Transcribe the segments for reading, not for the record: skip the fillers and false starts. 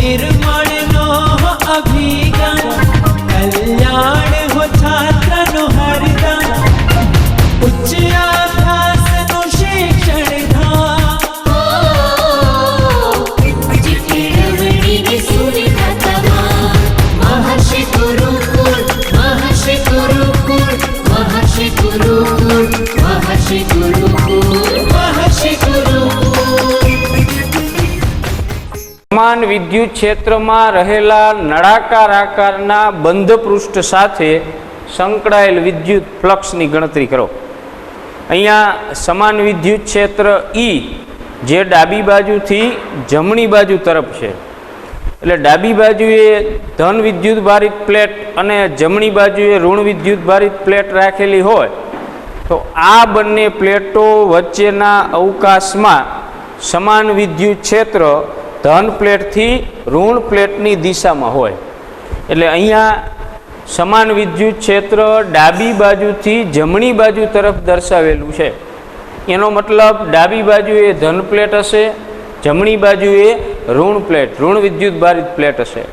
निर्मळनो अभिगम कल्याण हो छात्रनो हरदम उच्च अभ्यासनो शिक्षण धाम केळवणीने सुविधा तमाम महर्षि गुरुकुल महर्षि गुरुकुल महर्षि गुरुकुल महर्षि गुरुकुल महर्षि गुरुकुल। સમાન વિદ્યુત ક્ષેત્રમાં રહેલા નળાકાર આકારના બંધ પૃષ્ઠ સાથે સંકળાયેલ વિદ્યુત ફ્લક્સની ગણતરી કરો। અહીંયા સમાન વિદ્યુત ક્ષેત્ર E જે ડાબી બાજુથી જમણી બાજુ તરફ છે, એટલે ડાબી બાજુએ ધન વિદ્યુત ભારિત પ્લેટ અને જમણી બાજુએ ઋણ વિદ્યુત ભારિત પ્લેટ રાખેલી હોય તો આ બંને પ્લેટો વચ્ચેના અવકાશમાં સમાન વિદ્યુત ક્ષેત્ર ધન પ્લેટથી ઋણ પ્લેટની દિશામાં હોય। એટલે અહીંયા સમાન વિદ્યુત ક્ષેત્ર ડાબી બાજુથી જમણી બાજુ તરફ દર્શાવેલું છે। એનો મતલબ ડાબી બાજુએ ધન પ્લેટ હશે, જમણી બાજુએ ઋણ પ્લેટ ઋણ વિદ્યુત ભારિત પ્લેટ હશે।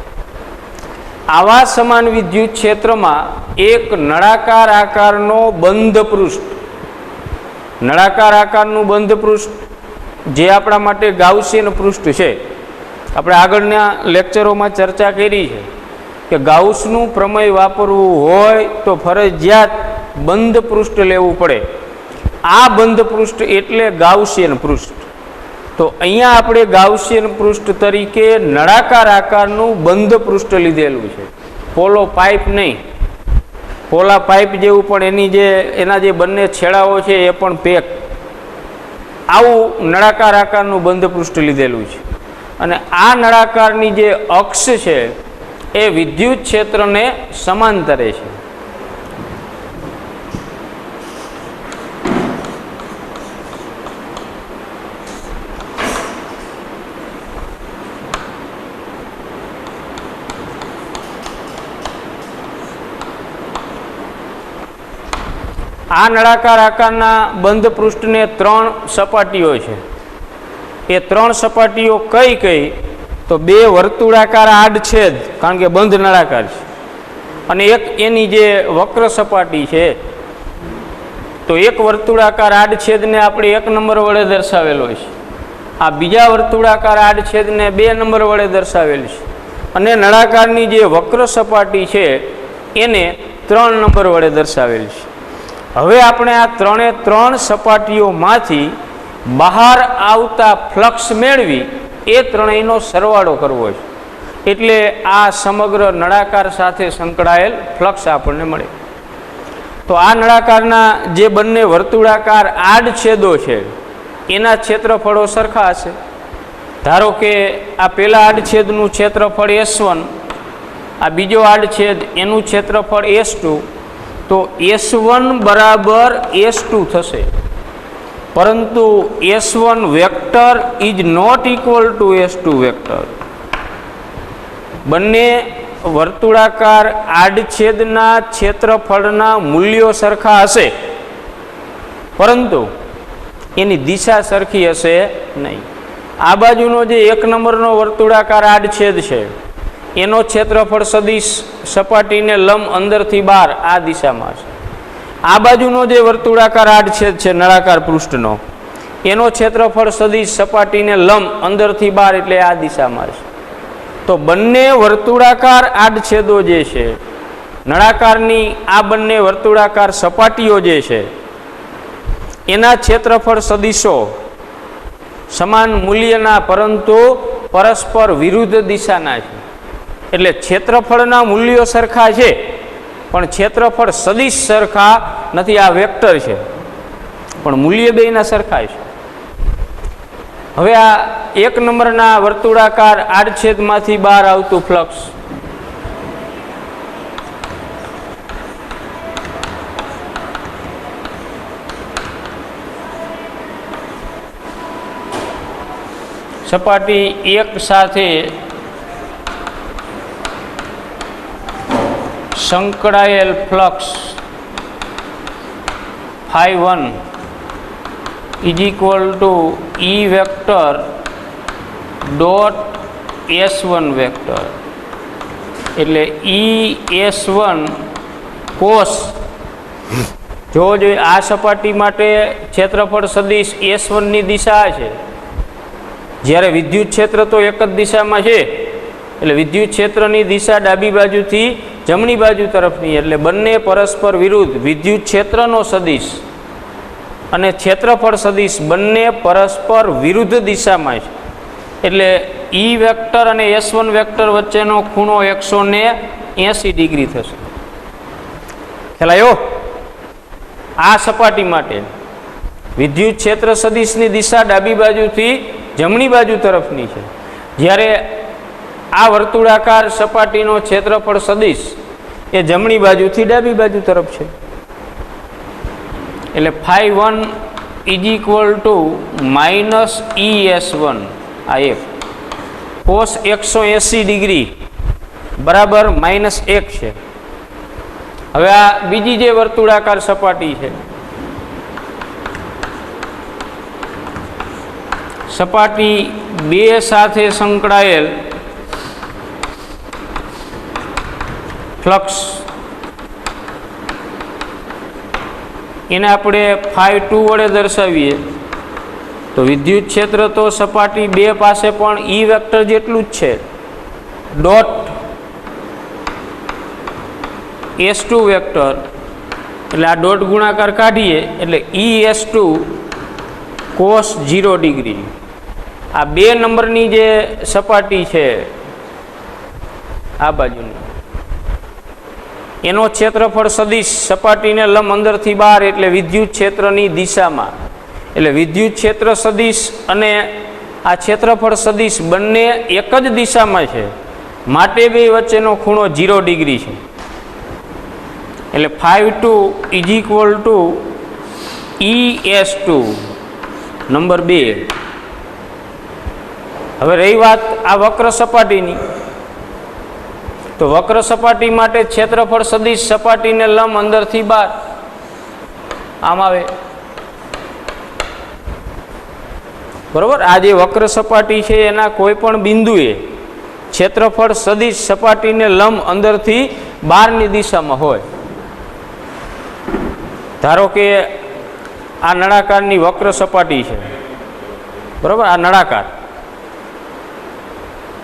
આવા સમાન વિદ્યુત ક્ષેત્રમાં એક નળાકાર આકારનો બંધ પૃષ્ઠ, નળાકાર આકારનું બંધ પૃષ્ઠ જે આપણા માટે ગાઉસિયન પૃષ્ઠ છે। આપણે આગળના લેક્ચરોમાં ચર્ચા કરી છે કે ગાઉસનું પ્રમેય વાપરવું હોય તો ફરજિયાત બંધ પૃષ્ઠ લેવું પડે। આ બંધ પૃષ્ઠ એટલે ગાઉસિયન પૃષ્ઠ। તો અહીંયા આપણે ગાઉસિયન પૃષ્ઠ તરીકે નળાકાર આકારનું બંધ પૃષ્ઠ લીધેલું છે, પોલો પાઇપ નહીં। પોલા પાઇપ જેવું પણ એના જે બંને છેડાઓ છે એ પણ પેક, આવું નળાકાર આકારનું બંધ પૃષ્ઠ લીધેલું છે। અને આ નળાકારની જે અક્ષ છે એ વિદ્યુત ક્ષેત્રને સમાંતરે છે। આ નળાકાર આકારના બંધ પૃષ્ઠને 3 સપાટીઓ છે। એ 3 સપાટીઓ કઈ કઈ તો 2 વર્તુળાકાર આડછેદ, કારણ કે બંધ નળાકાર છે, અને એક એની જે વક્ર સપાટી છે। તો એક વર્તુળાકાર આડછેદને આપણે 1 નંબર વડે દર્શાવેલો છે, આ બીજા વર્તુળાકાર આડછેદને 2 નંબર વડે દર્શાવેલ છે, અને નળાકારની જે વક્ર સપાટી છે એને 3 નંબર વડે દર્શાવેલ છે। હવે આપણે આ 3 સપાટીઓમાંથી બહાર આવતા ફ્લક્સ મેળવી એ ત્રણેયનો સરવાળો કરવો છે, એટલે આ સમગ્ર નળાકાર સાથે સંકળાયેલ ફ્લક્સ આપણને મળે। તો આ નળાકારના જે બંને વર્તુળાકાર આડછેદો છે એના ક્ષેત્રફળો સરખા હશે। ધારો કે આ પહેલા આડછેદનું ક્ષેત્રફળ S1, આ બીજો આડછેદ એનું ક્ષેત્રફળ S2, તો S1 બરાબર S2 થશે, પરંતુ S1 vector is not equal to S2 vector. બંને વર્તુળાકાર આડછેદના ક્ષેત્રફળના મૂલ્યો સરખા હશે, પરંતુ એની દિશા સરખી હશે નહીં। આ બાજુનો જે 1 નંબરનો વર્તુળાકાર આડછેદ છે એનો ક્ષેત્રફળ સદિશ સપાટીને લંબ અંદરથી બહાર આ દિશામાં છે। આ બાજુનો જે વર્તુળાકાર આડછેદ છે નળાકાર પૃષ્ઠનો એનો ક્ષેત્રફળ સદિશ સપાટીને લંબ અંદરથી બહાર એટલે આ દિશામાં છે। તો બંને વર્તુળાકાર આડછેદો જે છે, નળાકારની આ બંને વર્તુળાકાર સપાટીઓ જે છે એના ક્ષેત્રફળ સદિશો સમાન મૂલ્યના પરંતુ પરસ્પર વિરુદ્ધ દિશાના છે। એટલે ક્ષેત્રફળના મૂલ્યો સરખા છે પણ ક્ષેત્રફળ સદિશ સરખા નથી। આ વેક્ટર છે પણ મૂલ્ય બેયના સરખા છે। હવે આ 1 નંબરના વર્તુળાકાર આડછેદમાંથી બહાર આવતું ફ્લક્સ સપાટી 1 સાથે સંકળાયેલ flux φ1 is equal to E vector dot S1 vector એટલે ES1 કોસ જો આ સપાટી માટે ક્ષેત્રફળ સદિશ S1 ની દિશા છે, જ્યારે વિદ્યુત ક્ષેત્ર તો એક જ દિશામાં છે એટલે વિદ્યુત ક્ષેત્રની દિશા ડાબી બાજુથી જમણી બાજુ તરફની, એટલે બંને પરસ્પર વિરુદ્ધ વિદ્યુત ક્ષેત્રનો સદિશ અને ક્ષેત્રફળ સદિશ બંને પરસ્પર વિરુદ્ધ દિશામાં છે, એટલે E વેક્ટર અને S1 વેક્ટર વચ્ચેનો ખૂણો 180 ડિગ્રી થશે. ખ્યાલ આવ્યો? આ સપાટી માટે વિદ્યુત ક્ષેત્ર સદિશની દિશા ડાબી બાજુથી જમણી બાજુ તરફની છે, જ્યારે આ વર્તુળાકાર સપાટીનો ક્ષેત્રફળ સદિશ એ જમણી બાજુથી ડાબી બાજુ તરફ છે. એટલે φ1 ઇઝ ઇક્વલ ટુ -ES1 આ એક કોસ 180 ડિગ્રી બરાબર -1 છે. હવે આ બીજી જે વર્તુળાકાર સપાટી છે, સપાટી 2 સાથે સંકળાયેલ ફ્લક્સ એને આપણે φ2 વડે દર્શાવીએ તો વિદ્યુત ક્ષેત્ર તો સપાટી 2 પાસે પણ E વેક્ટર જેટલું જ છે. ડોટ S2 વેક્ટર એટલે આ ડોટ ગુણાકાર કાઢીએ એટલે ES2 કોસ 0 ડિગ્રી. આ 2 નંબરની જે સપાટી છે આ બાજુની એનો ક્ષેત્રફળ સદિશ સપાટીને લંબ અંદરથી બહાર એટલે વિદ્યુત ક્ષેત્રની દિશામાં, એટલે વિદ્યુત ક્ષેત્ર સદિશ અને આ ક્ષેત્રફળ સદિશ બંને એક જ દિશામાં છે, માટે બે વચ્ચેનો ખૂણો 0 ડિગ્રી છે. એટલે φ2 is equal two ES2 number 2. હવે રહી વાત આ વક્ર સપાટીની, તો વક્ર સપાટી માટે ક્ષેત્રફળ સદિશ સપાટીને લંબ અંદરથી બહાર આમ આવે, બરોબર. આ જે વક્ર સપાટી છે એના કોઈ પણ બિંદુએ ક્ષેત્રફળ સદિશ સપાટીને લંબ અંદરથી બહારની દિશામાં હોય. ધારો કે આ નળાકારની વક્ર સપાટી છે, બરોબર, આ નળાકાર,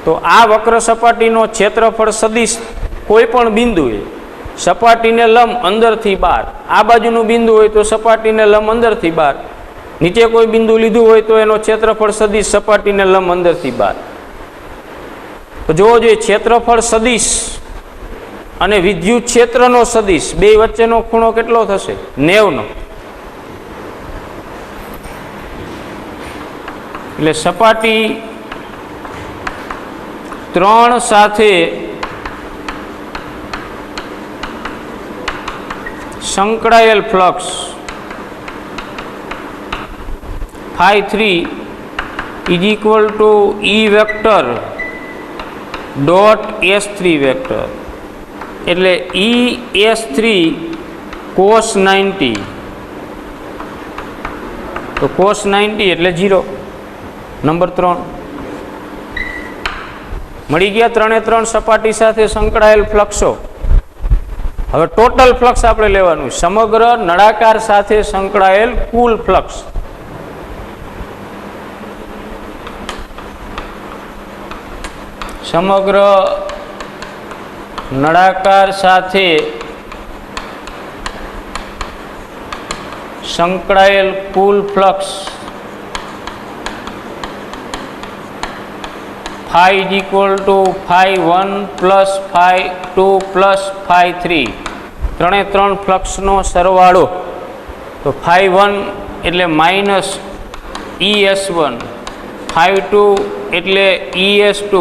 તો આ વક્ર સપાટીનો ક્ષેત્રફળ સદિશ કોઈ પણ બિંદુએ સપાટીને લંબ અંદરથી બહાર, આ બાજુનું બિંદુ હોય તો સપાટીને લંબ અંદરથી બહાર, નીચે કોઈ બિંદુ લીધું હોય તો એનો ક્ષેત્રફળ સદિશ સપાટીને લંબ અંદરથી બહાર. તો જોવો જોઈએ ક્ષેત્રફળ સદિશ અને વિદ્યુત ક્ષેત્રનો સદિશ બે વચ્ચેનો ખૂણો કેટલો થશે? 90 નો. એટલે સપાટી 3 સાથે સંકળાયેલ flux φ3 is equal to E vector dot S3 vector, એટલે ES3 cos 90, તો cos 90 એટલે 0. નંબર 3 મળી ગયા. 3 સપાટી સાથે સંકળાયેલ ફ્લક્સો. હવે ટોટલ ફ્લક્સ આપણે લેવાનું, સમગ્ર નળાકાર સાથે સંકળાયેલ કુલ ફ્લક્સ. સમગ્ર નળાકાર સાથે સંકળાયેલ કુલ flux φ is equal to φ1 plus φ2 plus φ3, 3 ફ્લક્સનો સરવાળો. તો φ1 એટલે માઇનસ ES1, φ2 એટલે ES2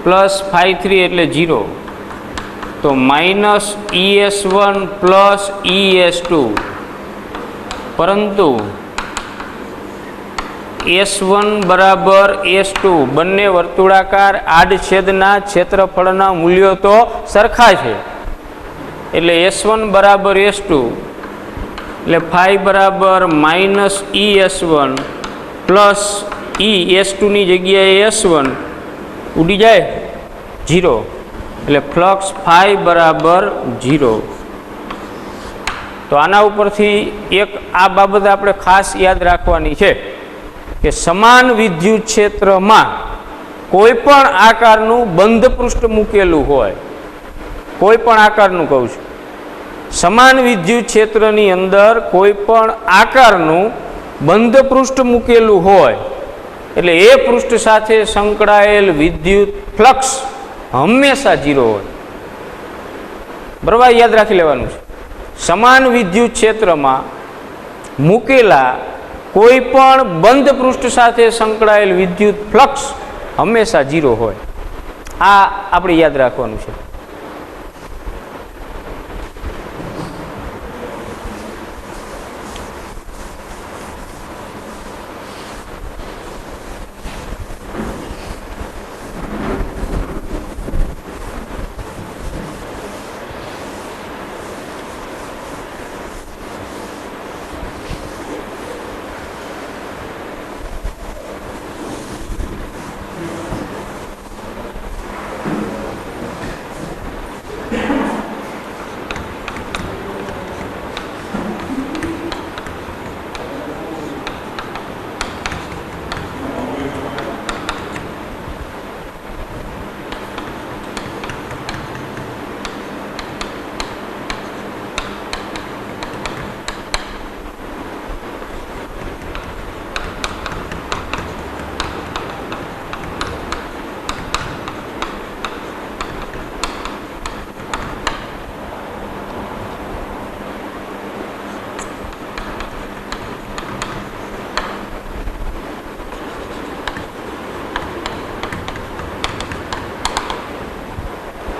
પ્લસ φ3 એટલે 0, તો માઇનસ ES1 પ્લસ ES2. પરંતુ S1 બરાબર S2 બંને વર્તુળાકાર આડછેદના ક્ષેત્રફળના મૂલ્યો તો સરખા છે, એટલે S1 બરાબર S2, એટલે φ બરાબર માઇનસ ES1 પ્લસ ES2 ની જગ્યાએ S1 ઉડી જાય 0, એટલે ફ્લક્સ ફાઈ બરાબર 0. તો આના ઉપરથી એક આ બાબત આપણે ખાસ યાદ રાખવાની છે કે સમાન વિદ્યુત ક્ષેત્રમાં કોઈ પણ આકારનું બંધ પૃષ્ઠ મૂકેલું હોય, કોઈ પણ આકારનું કહું છું, સમાન વિદ્યુત ક્ષેત્રની અંદર કોઈ પણ આકારનું બંધ પૃષ્ઠ મૂકેલું હોય એટલે એ પૃષ્ઠ સાથે સંકળાયેલ વિદ્યુત ફ્લક્સ હંમેશા 0 હોય. બરાબર, યાદ રાખી લેવાનું છે. સમાન વિદ્યુત ક્ષેત્રમાં મૂકેલા કોઈ પણ બંધ પૃષ્ઠ સાથે સંકળાયેલ વિદ્યુત ફ્લક્સ હંમેશા 0 હોય. આ આપણે યાદ રાખવાનું છે.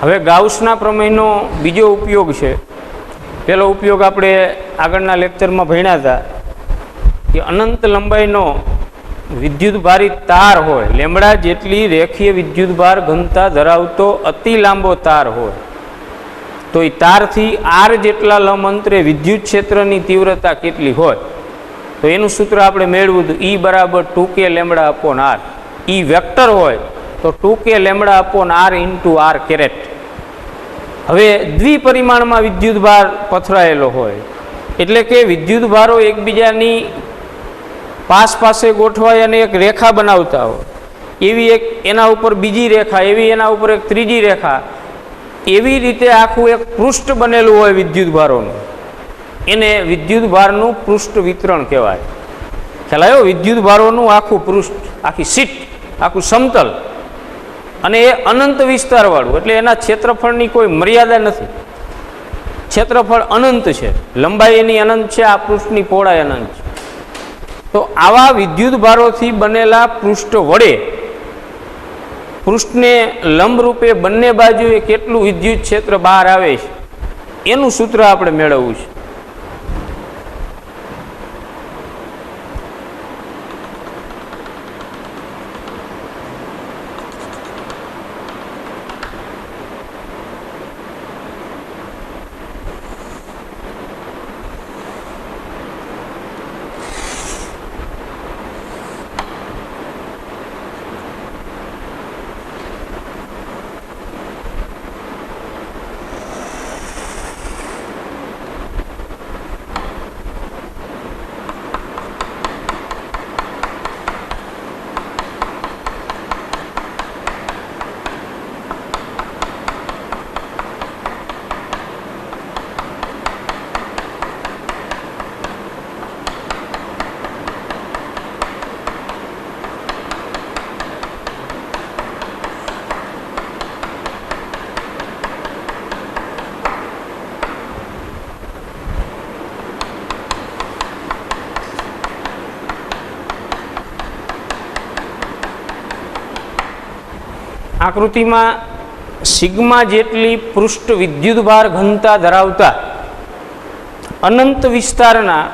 હવે ગાઉસના પ્રમેયનો બીજો ઉપયોગ છે. પહેલો ઉપયોગ આપણે આગળના લેક્ચરમાં ભણ્યા હતા કે અનંત લંબાઈનો વિદ્યુતભારિત તાર હોય, લેમડા જેટલી રેખીય વિદ્યુતભાર ઘનતા ધરાવતો અતિ લાંબો તાર હોય તો એ તારથી આર જેટલા લંબ અંતરે વિદ્યુત ક્ષેત્રની તીવ્રતા કેટલી હોય તો એનું સૂત્ર આપણે મેળવ્યું હતું E બરાબર 2k lambda upon r. E vector હોય તો 2k lambda upon r into r caret. હવે દ્વિપરિમાણમાં વિદ્યુતભાર પથરાયેલો હોય એટલે કે વિદ્યુતભારો એકબીજાની પાસે ગોઠવાય અને એક રેખા બનાવતા હોય, એવી એક એના ઉપર બીજી રેખા, એવી એના ઉપર એક ત્રીજી રેખા, એવી રીતે આખું એક પૃષ્ઠ બનેલું હોય વિદ્યુતભારોનું, એને વિદ્યુતભારનું પૃષ્ઠ વિતરણ કહેવાય. ખ્યાલ આવ્યો? વિદ્યુતભારોનું આખું પૃષ્ઠ, આખી સીટ, આખું સમતલ, અને એ અનંત વિસ્તારવાળું, એટલે એના ક્ષેત્રફળની કોઈ મર્યાદા નથી. ક્ષેત્રફળ અનંત છે, લંબાઈ એની અનંત છે, આ પૃષ્ઠની પહોળાઈ અનંત છે. તો આવા વિદ્યુતભારોથી બનેલા પૃષ્ઠ વડે પૃષ્ઠને લંબરૂપે બંને બાજુએ કેટલું વિદ્યુત ક્ષેત્ર બહાર આવે છે એનું સૂત્ર આપણે મેળવવું છે. આકૃતિમાં સિગ્મા જેટલી પૃષ્ઠ વિદ્યુતભાર ઘનતા ધરાવતા અનંત વિસ્તારના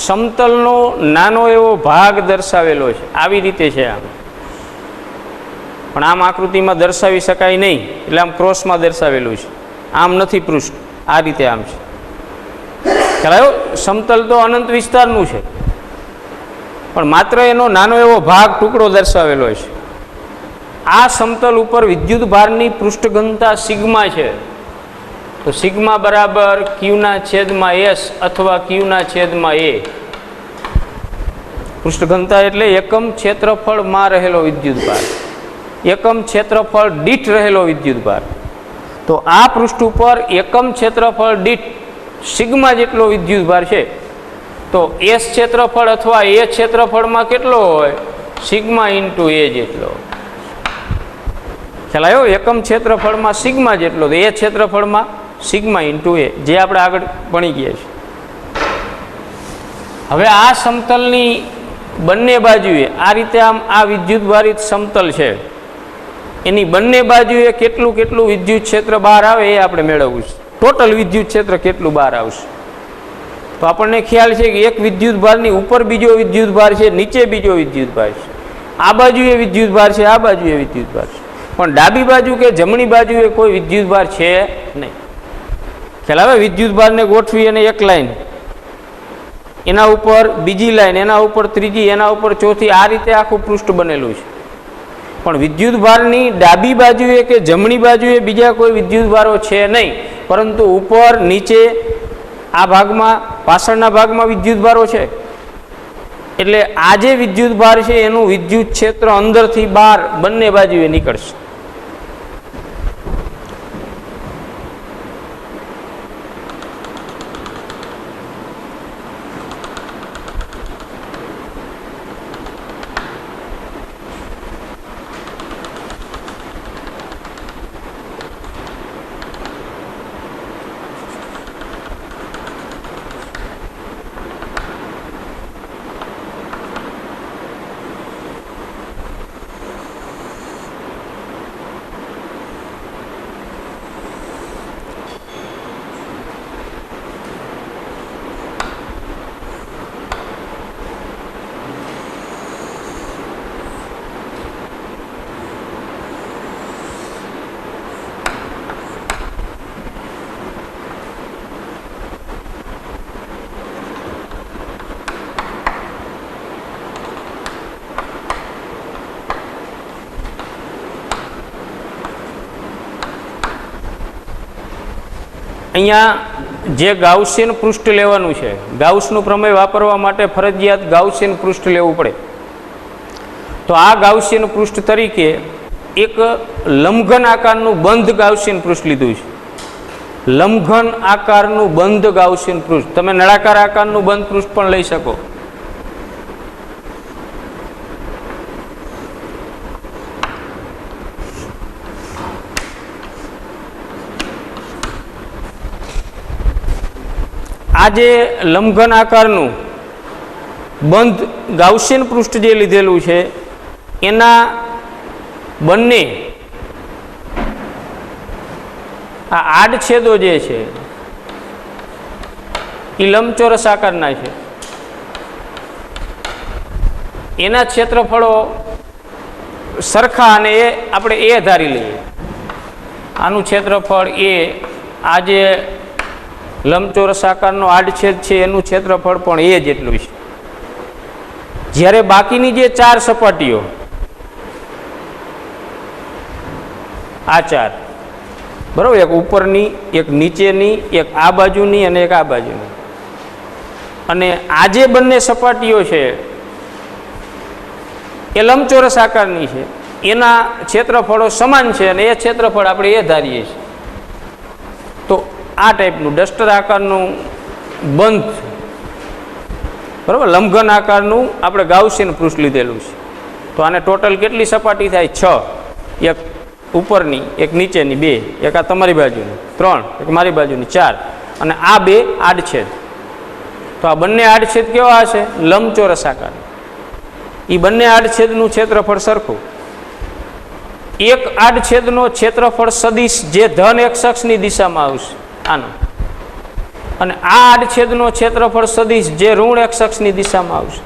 સમતલનો નાનો એવો ભાગ દર્શાવેલો છે. આવી રીતે છે આમ, પણ આમ આકૃતિમાં દર્શાવી શકાય નહીં એટલે આમ ક્રોસમાં દર્શાવેલું છે. આમ નથી પૃષ્ઠ, આ રીતે આમ છે. ખ્યાલ આવ્યો? સમતલ તો અનંત વિસ્તારનું છે પણ માત્ર એનો નાનો એવો ભાગ ટુકડો દર્શાવેલો છે. આ સમતલ ઉપર વિદ્યુત ભારની પૃષ્ઠ ઘનતા સિગ્મા છે, તો સિગ્મા બરાબર ક્યુના છેદમાં એસ અથવા ક્યુના છેદમાં એ. પૃષ્ઠ ઘનતા એટલે એકમ ક્ષેત્રફળમાં રહેલો વિદ્યુત ભાર, એકમ ક્ષેત્રફળ દીઠ રહેલો વિદ્યુત ભાર. તો આ પૃષ્ઠ ઉપર એકમ ક્ષેત્રફળ દીઠ સિગ્મા જેટલો વિદ્યુત ભાર છે, તો એસ ક્ષેત્રફળ અથવા એ ક્ષેત્રફળમાં કેટલો હોય? સિગ્મા ઇન્ટુ એ જેટલો. ખ્યાલ આવ્યો? એકમ ક્ષેત્રફળમાં સિગ્મા જેટલો, તો એ ક્ષેત્રફળમાં સિગ્મા ઇન્ટુ એ, જે આપણે આગળ ભણી ગયા છીએ. હવે આ સમતલની બંને બાજુએ આ રીતે આમ આ વિદ્યુત ભારિત સમતલ છે, એની બંને બાજુએ કેટલું કેટલું વિદ્યુત ક્ષેત્ર બહાર આવે એ આપણે મેળવવું છે. ટોટલ વિદ્યુત ક્ષેત્ર કેટલું બહાર આવશે? તો આપણને ખ્યાલ છે કે એક વિદ્યુત ભારની ઉપર બીજો વિદ્યુત ભાર છે, નીચે બીજો વિદ્યુત ભાર છે, આ બાજુએ વિદ્યુત ભાર છે, આ બાજુએ વિદ્યુત ભાર છે, પણ ડાબી બાજુ કે જમણી બાજુએ કોઈ વિદ્યુત ભાર છે નહીં. ખ્યાલ આવે? વિદ્યુત ભારને ગોઠવી અને એક લાઈન, એના ઉપર બીજી લાઈન, એના ઉપર ત્રીજી, એના ઉપર ચોથી, આ રીતે આખું પૃષ્ઠ બનેલું છે. પણ વિદ્યુત ભારની ડાબી બાજુએ કે જમણી બાજુએ બીજા કોઈ વિદ્યુત ભારો છે નહીં, પરંતુ ઉપર નીચે આ ભાગમાં પાછળના ભાગમાં વિદ્યુત ભારો છે. એટલે આ જે વિદ્યુત ભાર છે એનું વિદ્યુત ક્ષેત્ર અંદરથી બહાર બંને બાજુએ નીકળશે. અહીંયા જે ગાઉસિયન પૃષ્ઠ લેવાનું છે, ગાઉસનું પ્રમેય વાપરવા માટે ફરજિયાત ગાઉસિયન પૃષ્ઠ લેવું પડે. તો આ ગાઉસિયન પૃષ્ઠ તરીકે એક લંબઘન આકારનું બંધ ગાઉસિયન પૃષ્ઠ લીધું છે. લંબઘન આકારનું બંધ ગાઉસિયન પૃષ્ઠ, તમે નળાકાર આકારનું બંધ પૃષ્ઠ પણ લઈ શકો. આ જે લંબઘન આકારનું બંધ ગાઉસિયન પૃષ્ઠ જે લીધેલું છે એના બંને આ આડછેદો જે છે એ લંબચોરસ આકારના છે. એના ક્ષેત્રફળો સરખા, અને એ આપણે એ ધારી લઈએ. આનું ક્ષેત્રફળ એ, આ જે લંબચોરસ આકારનો આડછેદ છે એનું ક્ષેત્રફળ પણ એ જેટલું છે. જ્યારે બાકીની જે ચાર સપાટીઓ, આ ચાર બરાબર, એક ઉપરની, એક નીચેની, એક આ બાજુની અને એક આ બાજુની, અને આ જે બંને સપાટીઓ છે એ લંબચોરસ આકારની છે, એના ક્ષેત્રફળો સમાન છે, અને એ ક્ષેત્રફળ આપણે એ ધારીએ છીએ. તો આ ટાઈપનું ડસ્ટર આકારનું બંધ, બરાબર, લંબઘન આકારનું આપણે ગાઉસિયન પૃષ્ઠ લીધેલું છે. તો આને ટોટલ કેટલી સપાટી થાય? 6. એક ઉપરની, એક નીચેની 2, એક આ તમારી બાજુની 3, એક મારી બાજુની 4, અને આ 2 આડછેદ. તો આ બંને આડછેદ કેવા હશે? લંબચોરસ આકાર. એ બંને આડછેદનું ક્ષેત્રફળ સરખું. એક આડછેદનો ક્ષેત્રફળ સદિશ જે ધન એક્સ અક્ષની દિશામાં આવશે, આનો, અને આ આડછેદનો ક્ષેત્રફળ સદિશ જે ઋણ એક્સ અક્ષની દિશામાં આવશે.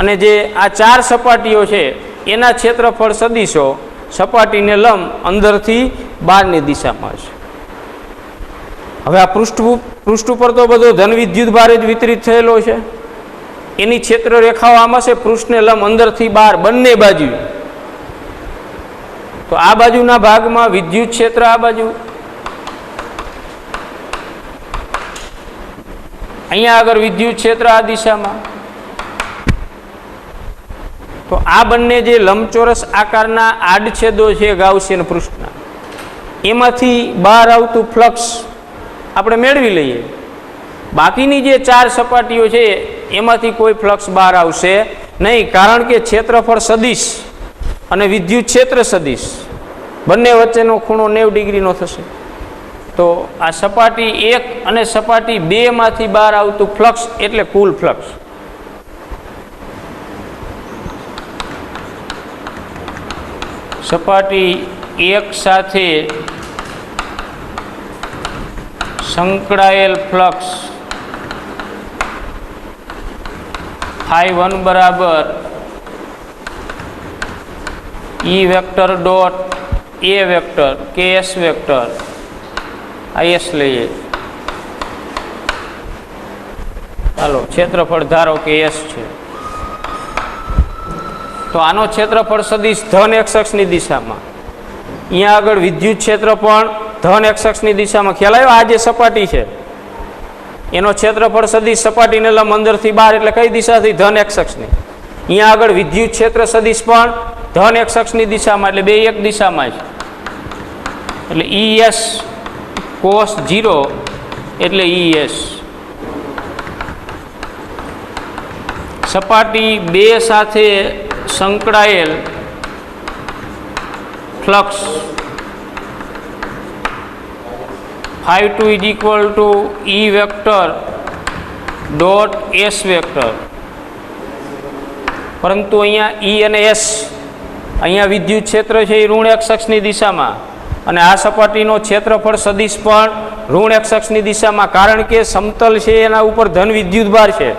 અને જે આ ચાર સપાટીઓ છે એના ક્ષેત્રફળ સદિશો સપાટીને લંબ અંદરથી બહારની દિશામાં છે. હવે આ પૃષ્ઠ ઉપર તો બધો ધન વિદ્યુત ભાર જ વિતરિત થયેલો છે. એની ક્ષેત્ર રેખાઓ આમાં છે પૃષ્ઠને લંબ અંદરથી બહાર બંને બાજુ. તો આ બાજુના ભાગમાં વિદ્યુત ક્ષેત્ર આ બાજુ, અહીંયા આગળ વિદ્યુત ક્ષેત્ર આ દિશામાં. તો આ બંને જે લંબચોરસ આકારના આડછેદો છે ગાઉસિયન પૃષ્ઠના, એમાંથી બહાર આવતું ફ્લક્સ આપણે મેળવી લઈએ. બાકીની જે 4 સપાટીઓ છે એમાંથી કોઈ ફ્લક્સ બહાર આવશે નહીં, કારણ કે ક્ષેત્રફળ સદિશ અને વિદ્યુત ક્ષેત્ર સદિશ બંને વચ્ચેનો ખૂણો 90 ડિગ્રીનો થશે. તો આ સપાટી 1 અને સપાટી 2 માંથી બહાર આવતું ફ્લક્સ એટલે કુલ ફ્લક્સ. સપાટી 1 સાથે સંકળાયેલ ફ્લક્સ φ1 બરાબર E vector dot A vector KS vector IS લઈએ. ચાલો ક્ષેત્રફળ ધારો કે S છે. તો આનો ક્ષેત્રફળ સદિશ ધન x અક્ષની દિશામાં, અહીંયા આગળ વિદ્યુત ક્ષેત્ર પણ ધન x અક્ષની દિશામાં. ખ્યાલ આવ્યો? આ જે સપાટી છે એનો ક્ષેત્રફળ સદિશ સપાટીને લંબ અંદરથી બહાર એટલે કઈ દિશાથી? ધન x અક્ષની. અહીંયા આગળ વિદ્યુત ક્ષેત્ર સદિશ પણ ધન x અક્ષની દિશામાં, એટલે બે એક દિશામાં છે. એટલે ES cos 0 એટલે ES. સપાટી 2 સાથે સંકળાયેલ flux φ2 is equal to E vector dot S vector. પરંતુ અહીંયા E અને S, અહીંયા વિદ્યુત ક્ષેત્ર છે એ ઋણ x અક્ષની દિશામાં, અને આ સપાટીનો ક્ષેત્રફળ સદિશ પણ ઋણ x અક્ષની દિશામાં, કારણ કે સમતલ છે એના ઉપર ધન વિદ્યુત ભાર છે.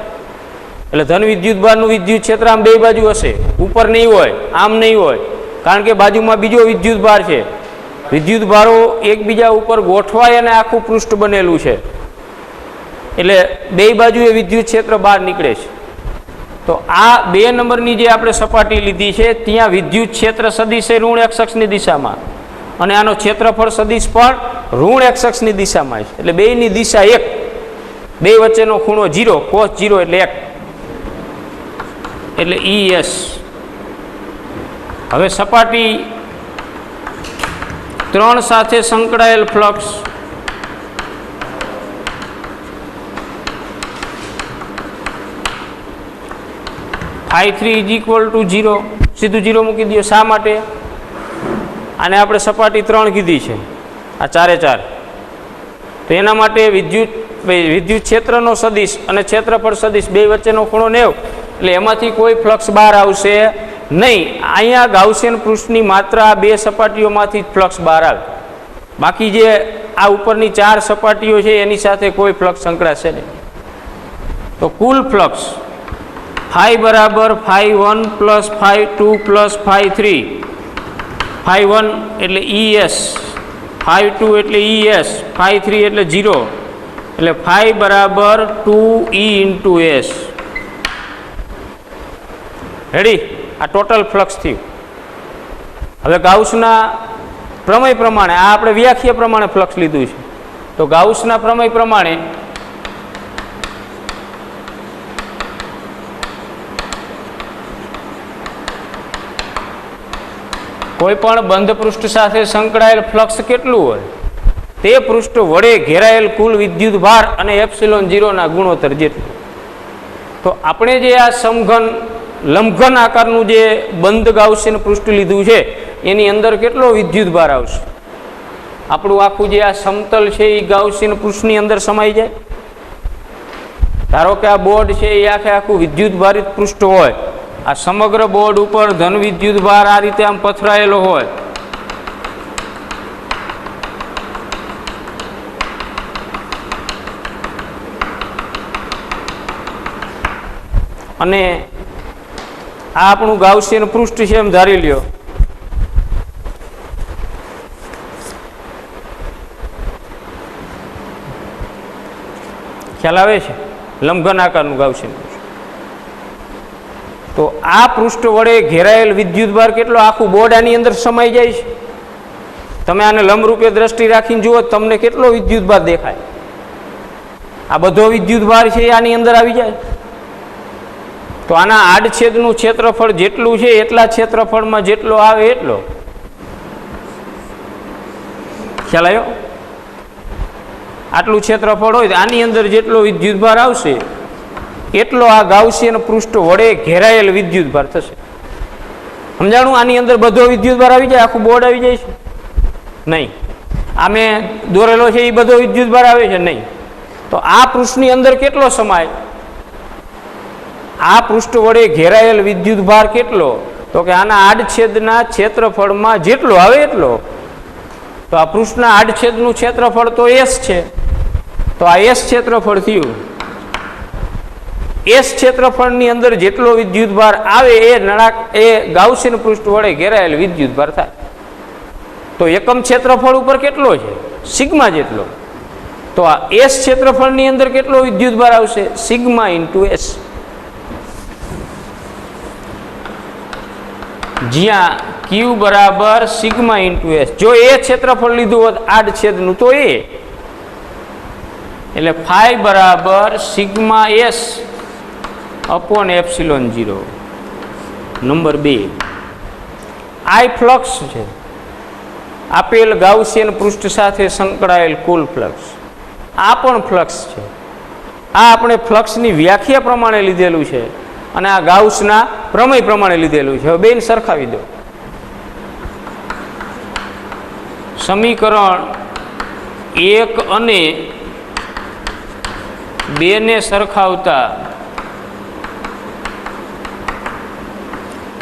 એટલે ધન વિદ્યુત ભારનું વિદ્યુત ક્ષેત્ર આમ બે બાજુ હશે, ઉપર નહીં હોય, આમ નહીં હોય, કારણ કે બાજુમાં બીજો વિદ્યુત ભાર છે. વિદ્યુત ભારો એકબીજા ઉપર ગોઠવાય અને આખું પૃષ્ઠ બનેલું છે, એટલે બે બાજુએ વિદ્યુત ક્ષેત્ર બહાર નીકળે છે. તો આ 2 નંબરની જે આપણે સપાટી લીધી છે ત્યાં વિદ્યુત ક્ષેત્ર સદિશ એ ઋણ x અક્ષની દિશામાં, અને આનો ક્ષેત્રફળ સદિશ પણ ઋણ x અક્ષની દિશામાં છે. એટલે બેયની દિશા એક, બે વચ્ચેનો ખૂણો 0, cos 0 એટલે 1, એટલે ES. હવે સપાટી 3 સાથે સંકળાયેલ ફ્લક્સ φ3 ઇઝ ઇક્વલ ટુ 0, સીધું 0 મૂકી દો. શા માટે? આને આપણે સપાટી 3 કીધી છે, આ 4 4. તો એના માટે વિદ્યુત ક્ષેત્રનો સદિશ અને ક્ષેત્રફળ સદિશ બે વચ્ચેનો ખૂણો 90, એટલે એમાંથી કોઈ ફ્લક્સ બહાર આવશે નહીં. અહીંયા ગાઉસિયન પૃષ્ઠની માત્ર આ 2 સપાટીઓમાંથી જ ફ્લક્સ બહાર આવે, બાકી જે આ ઉપરની 4 સપાટીઓ છે એની સાથે કોઈ ફ્લક્સ સંકળાશે નહીં. તો કુલ ફ્લક્સ φ બરાબર φ1 પ્લસ φ2 પ્લસ φ3. φ1 એટલે ES, φ2 એટલે ES, φ3 એટલે 0, એટલે φ બરાબર 2E ઇન્ટુ S. રેડી? આ ટોટલ ફ્લક્સ થયું. હવે ગાઉસના પ્રમેય પ્રમાણે, આ આપણે વ્યાખ્યા પ્રમાણે ફ્લક્સ લીધું છે, તો ગાઉસના પ્રમેય પ્રમાણે કોઈ પણ બંધ પૃષ્ઠ સાથે સંકળાયેલ ફ્લક્સ કેટલું હોય તે પૃષ્ઠ વડે ઘેરાયેલ કુલ વિદ્યુત ભાર અને ε0 ના ગુણોત્તર જેટલું. તો આપણે જે આ સમઘન લંબઘન આકારનું જે બંધ ગાઉસિયન પૃષ્ઠ લીધું છે એની અંદર કેટલો વિદ્યુત ભાર આવશે? આપણું આખું જે આ સમતલ છે એ ગાઉસિયન પૃષ્ઠની અંદર સમાઈ જાય. ધારો કે આ બોર્ડ છે એ આખું વિદ્યુત ભારિત પૃષ્ઠ હોય, આ સમગ્ર બોર્ડ ઉપર ધન વિદ્યુત ભાર આ રીતે આમ પથરાયેલો હોય, અને આ આપણું ગાઉસિયન પૃષ્ઠ છે એમ ધારી લ્યો. ખ્યાલ આવે છે? લંબઘન આકારનું ગાઉસિયન પૃષ્ઠ. તો આ પૃષ્ઠ વડે ઘેરાયેલ વિદ્યુત ભાર કેટલો? આખું બોર્ડ આની અંદર સમાઈ જાય છે. તમે આને લંબરૂપે દ્રષ્ટિ રાખીને જુઓ તમને કેટલો વિદ્યુતભાર દેખાય. આ બધો વિદ્યુતભાર છે એ આની અંદર આવી જાય. તો આના આડછેદનું ક્ષેત્રફળ જેટલું છે એટલા ક્ષેત્રફળમાં જેટલો આવે એટલો. ખ્યાલ આવ્યો? આટલું ક્ષેત્રફળ હોય તો આની અંદર જેટલો વિદ્યુતભાર આવશે એટલો આ ગાઉસિયન પૃષ્ઠ વડે ઘેરાયેલ વિદ્યુતભાર થશે. સમજાણું? આની અંદર બધો વિદ્યુતભાર આવી જાય, આખું બોર્ડ આવી જાય છે? નહીં. આ મેં દોરેલો છે એ બધો વિદ્યુતભાર આવે છે? નહીં. તો આ પૃષ્ઠની અંદર કેટલો સમાય? આ પૃષ્ઠ વડે ઘેરાયેલ વિદ્યુતભાર કેટલો? તો કે આના આડછેદના ક્ષેત્રફળમાં જેટલો આવે એટલો. તો આ પૃષ્ઠના આડછેદનું ક્ષેત્રફળ તો S છે. તો આ S ક્ષેત્રફળ થયું. S ક્ષેત્રફળની અંદર જેટલો વિદ્યુતભાર આવે એ ગાઉસિયન પૃષ્ઠ વડે ઘેરાયેલ વિદ્યુતભાર થાય. તો એકમ ક્ષેત્રફળ ઉપર કેટલો છે? સિગ્મા જેટલો. તો આ S ક્ષેત્રફળની અંદર કેટલો વિદ્યુતભાર આવશે? Sigma into S. જ્યાં Q બરાબર સિગ્મા ઇન્ટુ S. જો એ ક્ષેત્રફળ લીધું હોત આડછેદનું તો એ, એટલે ફાઈ બરાબર sigma S upon epsilon 0. Number 2, I flux છે. આપેલ ગાઉસિયન પૃષ્ઠ સાથે સંકળાયેલ કુલ ફ્લક્સ. આ પણ ફ્લક્સ છે. આ આપણે ફ્લક્સની વ્યાખ્યા પ્રમાણે લીધેલું છે અને આ ગાઉસના પ્રમેય પ્રમાણે લીધેલું છે. હવે બેન સરખાવી દો. સમીકરણ 1 અને 2 ને સરખાવતા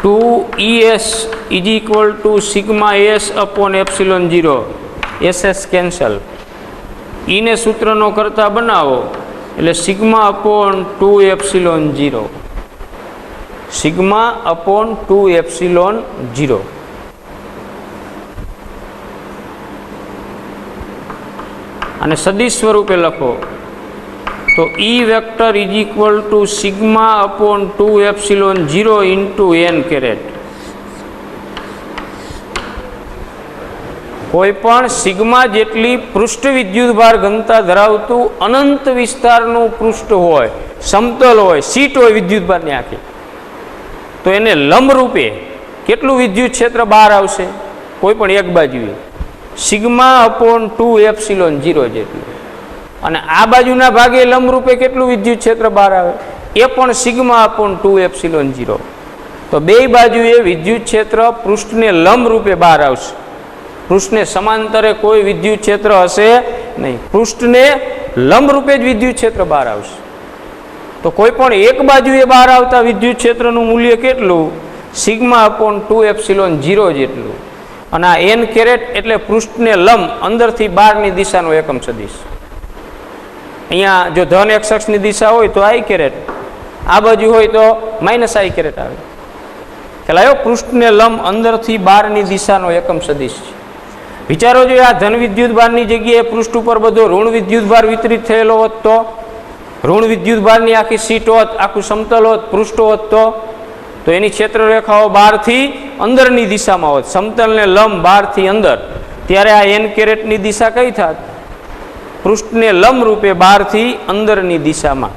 2ES is equal to sigma S upon epsilon 0. SS cancel. ને સૂત્રનો કરતા બનાવો એટલે sigma upon 2 epsilon 0. Sigma upon 2 epsilon 0. અને સદિશ સ્વરૂપે લખો તો E vector is equal to sigma upon 2 epsilon 0 into n caret. કોઈ પણ સિગ્મા જેટલી પૃષ્ઠ વિદ્યુતભાર ઘનતા ધરાવતું અનંત વિસ્તારનું પૃષ્ઠ હોય, સમતલ હોય, સીટ હોય વિદ્યુતભારની આખી, તો એને લંબરૂપે કેટલું વિદ્યુત ક્ષેત્ર બહાર આવશે? કોઈ પણ એક બાજુએ સિગ્મા અપોન 2 એપ્સિલોન 0 જેટલું. અને આ બાજુના ભાગે લંબરૂપે કેટલું વિદ્યુત ક્ષેત્ર બહાર આવે? એ પણ સિગ્મા અપોન 2 એપ્સિલોન 0. તો બે બાજુએ વિદ્યુત ક્ષેત્ર પૃષ્ઠને લંબરૂપે બહાર આવશે. પૃષ્ઠને સમાંતરે કોઈ વિદ્યુત ક્ષેત્ર હશે નહીં. પૃષ્ઠને લંબરૂપે જ વિદ્યુત ક્ષેત્ર બહાર આવશે. તો કોઈ પણ એક બાજુએ બહાર આવતા વિદ્યુત ક્ષેત્રનું મૂલ્ય કેટલું? સિગ્મા અપોન 2 એપ્સિલોન 0 જેટલું. અને આ n કેરેટ એટલે પૃષ્ઠને લંબ અંદરથી બહારની દિશાનો એકમ સદિશ. અહીંયા જો ધન x અક્ષની દિશા હોય તો I કેરેટ, આ બાજુ હોય તો માઇનસ I કેરેટ આવે. ખ્યાલ આવ્યો? પૃષ્ઠને લંબ અંદરથી બહારની દિશાનો એકમ સદિશ છે. વિચારો જો આ ધન વિદ્યુતભારની જગ્યાએ પૃષ્ઠ ઉપર બધો ઋણ વિદ્યુતભાર વિતરિત થયેલો હોત તો, ઋણ વિદ્યુતભારની આખી સીટ હોત, આખું સમતલ હોત, પૃષ્ઠ હોત તો એની ક્ષેત્રરેખાઓ બહારથી અંદરની દિશામાં હોત, સમતલને લંબ બહારથી અંદર, ત્યારે આ n કેરેટની દિશા કઈ થાત? પૃષ્ઠને લંબ રૂપે બહારથી અંદરની દિશામાં.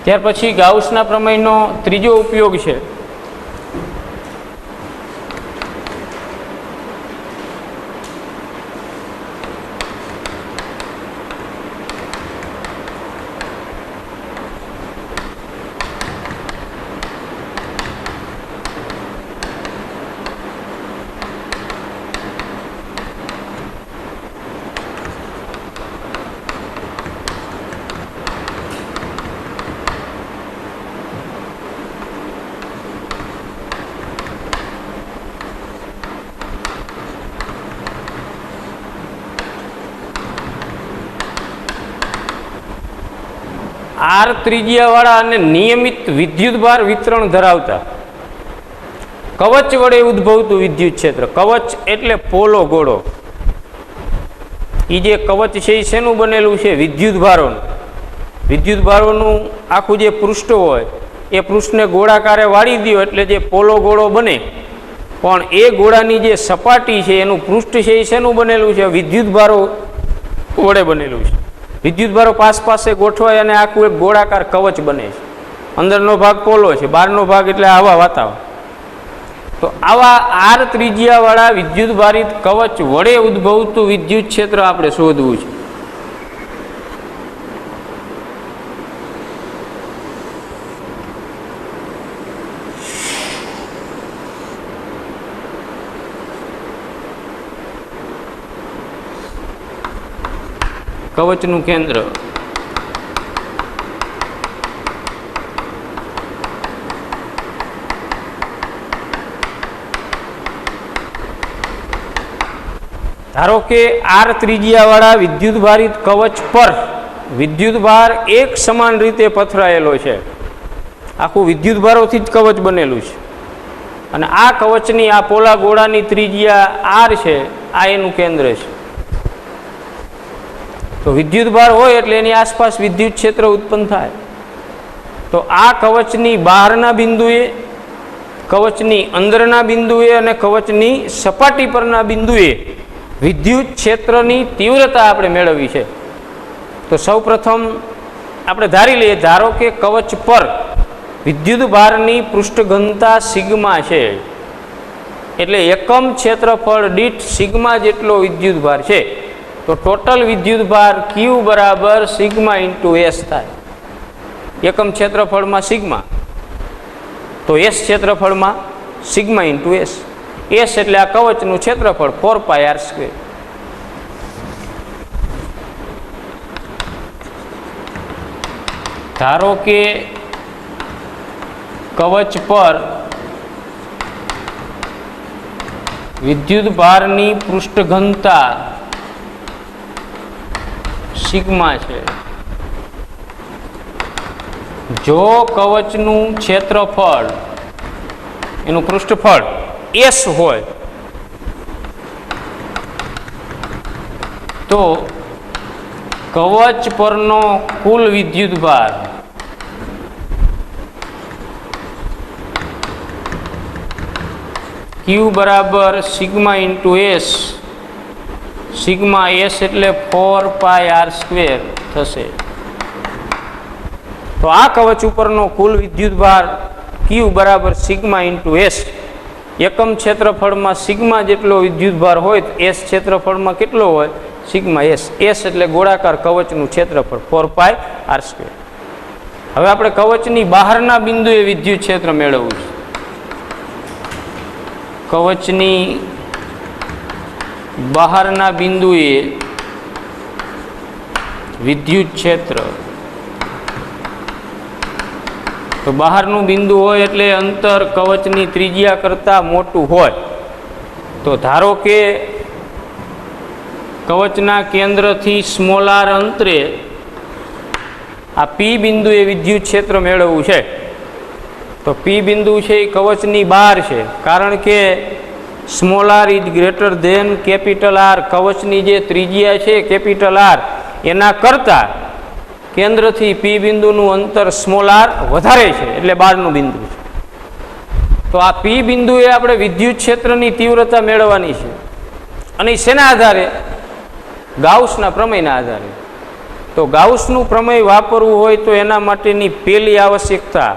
ત્યાર પછી ગાઉસના પ્રમેયનો ત્રીજો ઉપયોગ છે. R ત્રિજ્યાવાળા અને નિયમિત વિદ્યુતભાર વિતરણ ધરાવતા કવચ વડે ઉદ્ભવતું વિદ્યુત ક્ષેત્ર. કવચ એટલે પોલો ગોળો. એ જે કવચ છે એ શેનું બનેલું છે? વિદ્યુત ભારોનું. વિદ્યુત ભારોનું આખું જે પૃષ્ઠ હોય એ પૃષ્ઠને ગોળાકારે વાળી દો એટલે જે પોલો ગોળો બને. પણ એ ગોળાની જે સપાટી છે એનું પૃષ્ઠ છે એ શેનું બનેલું છે? વિદ્યુત ભારો વડે બનેલું છે. વિદ્યુત ભારો પાસે ગોઠવાય અને આખું એક ગોળાકાર કવચ બને છે. અંદરનો ભાગ પોલો છે, બહારનો ભાગ એટલે આવા વાતાવરણ. તો આવા આર ત્રિજ્યાવાળા વિદ્યુત ભારિત કવચ વડે ઉદ્ભવતું વિદ્યુત ક્ષેત્ર આપણે શોધવું છે. કવચનું કેન્દ્ર ધારો કે આર ત્રિજ્યાવાળા વિદ્યુત ભારિત કવચ પર વિદ્યુત ભાર એક સમાન રીતે પથરાયેલો છે. આખું વિદ્યુત ભારોથી જ કવચ બનેલું છે. અને આ કવચની આ પોલા ગોળાની ત્રિજ્યા આર છે, આ એનું કેન્દ્ર છે. તો વિદ્યુત ભાર હોય એટલે એની આસપાસ વિદ્યુત ક્ષેત્ર ઉત્પન્ન થાય. તો આ કવચની બહારના બિંદુએ, કવચની અંદરના બિંદુએ અને કવચની સપાટી પરના બિંદુએ વિદ્યુત ક્ષેત્રની તીવ્રતા આપણે મેળવવી છે. તો સૌ પ્રથમ આપણે ધારી લઈએ, ધારો કે કવચ પર વિદ્યુત ભારની પૃષ્ઠ ઘનતા સિગ્મા છે. એટલે એકમ ક્ષેત્રફળ દીઠ સિગ્મા જેટલો વિદ્યુત ભાર છે. તો ટોટલ વિદ્યુત ભાર ક્યુ બરાબર સિગ્મા ઇન્ટુ એસ થાય. એકમ ક્ષેત્રફળમાં સિગ્મા, તો એસ ક્ષેત્રફળમાં સિગ્મા ઇન્ટુ એસ. એસ એટલે આ કવચનું ક્ષેત્રફળ 4πr². ધારો કે કવચ પર વિદ્યુત ભારની પૃષ્ઠ ઘનતા સિગ્મા છે. જો કવચનું ક્ષેત્રફળ, એનું પૃષ્ઠફળ એસ હોય તો કવચ પરનો કુલ વિદ્યુત ભાર ક્યુ બરાબર sigma into S. Sigma S એટલે 4πr² થશે. તો આ કવચ ઉપરનો કુલ વિદ્યુત ભાર ક્યુ બરાબર સિગ્મા ઇન્ટુ એસ. એકમ ક્ષેત્રફળમાં સિગ્મા જેટલો વિદ્યુત ભાર હોય તો એસ ક્ષેત્રફળમાં કેટલો હોય? Sigma S. એસ એટલે ગોળાકાર કવચનું ક્ષેત્રફળ 4πr². હવે આપણે કવચની બહારના બિંદુએ વિદ્યુત ક્ષેત્ર મેળવવું છે. કવચની બહારના બિંદુએ વિદ્યુત ક્ષેત્ર. તો બહારનું બિંદુ હોય એટલે અંતર કવચની ત્રિજ્યા કરતાં મોટું હોય. તો ધારો કે કવચના કેન્દ્રથી સ્મોલ આર અંતરે આ પી બિંદુએ વિદ્યુત ક્ષેત્ર મેળવવું છે. તો પી બિંદુ છે એ કવચની બહાર છે, કારણ કે small r is greater than capital R. કવચની જે ત્રિજ્યા છે કેપિટલ આર એના કરતાં કેન્દ્રથી પી બિંદુનું અંતર સ્મોલ આર વધારે છે, એટલે બહારનું બિંદુ છે. તો આ પી બિંદુએ આપણે વિદ્યુત ક્ષેત્રની તીવ્રતા મેળવવાની છે. અને શેના આધારે? ગાઉસના પ્રમેયના આધારે. તો ગાઉસનું પ્રમેય વાપરવું હોય તો એના માટેની પહેલી આવશ્યકતા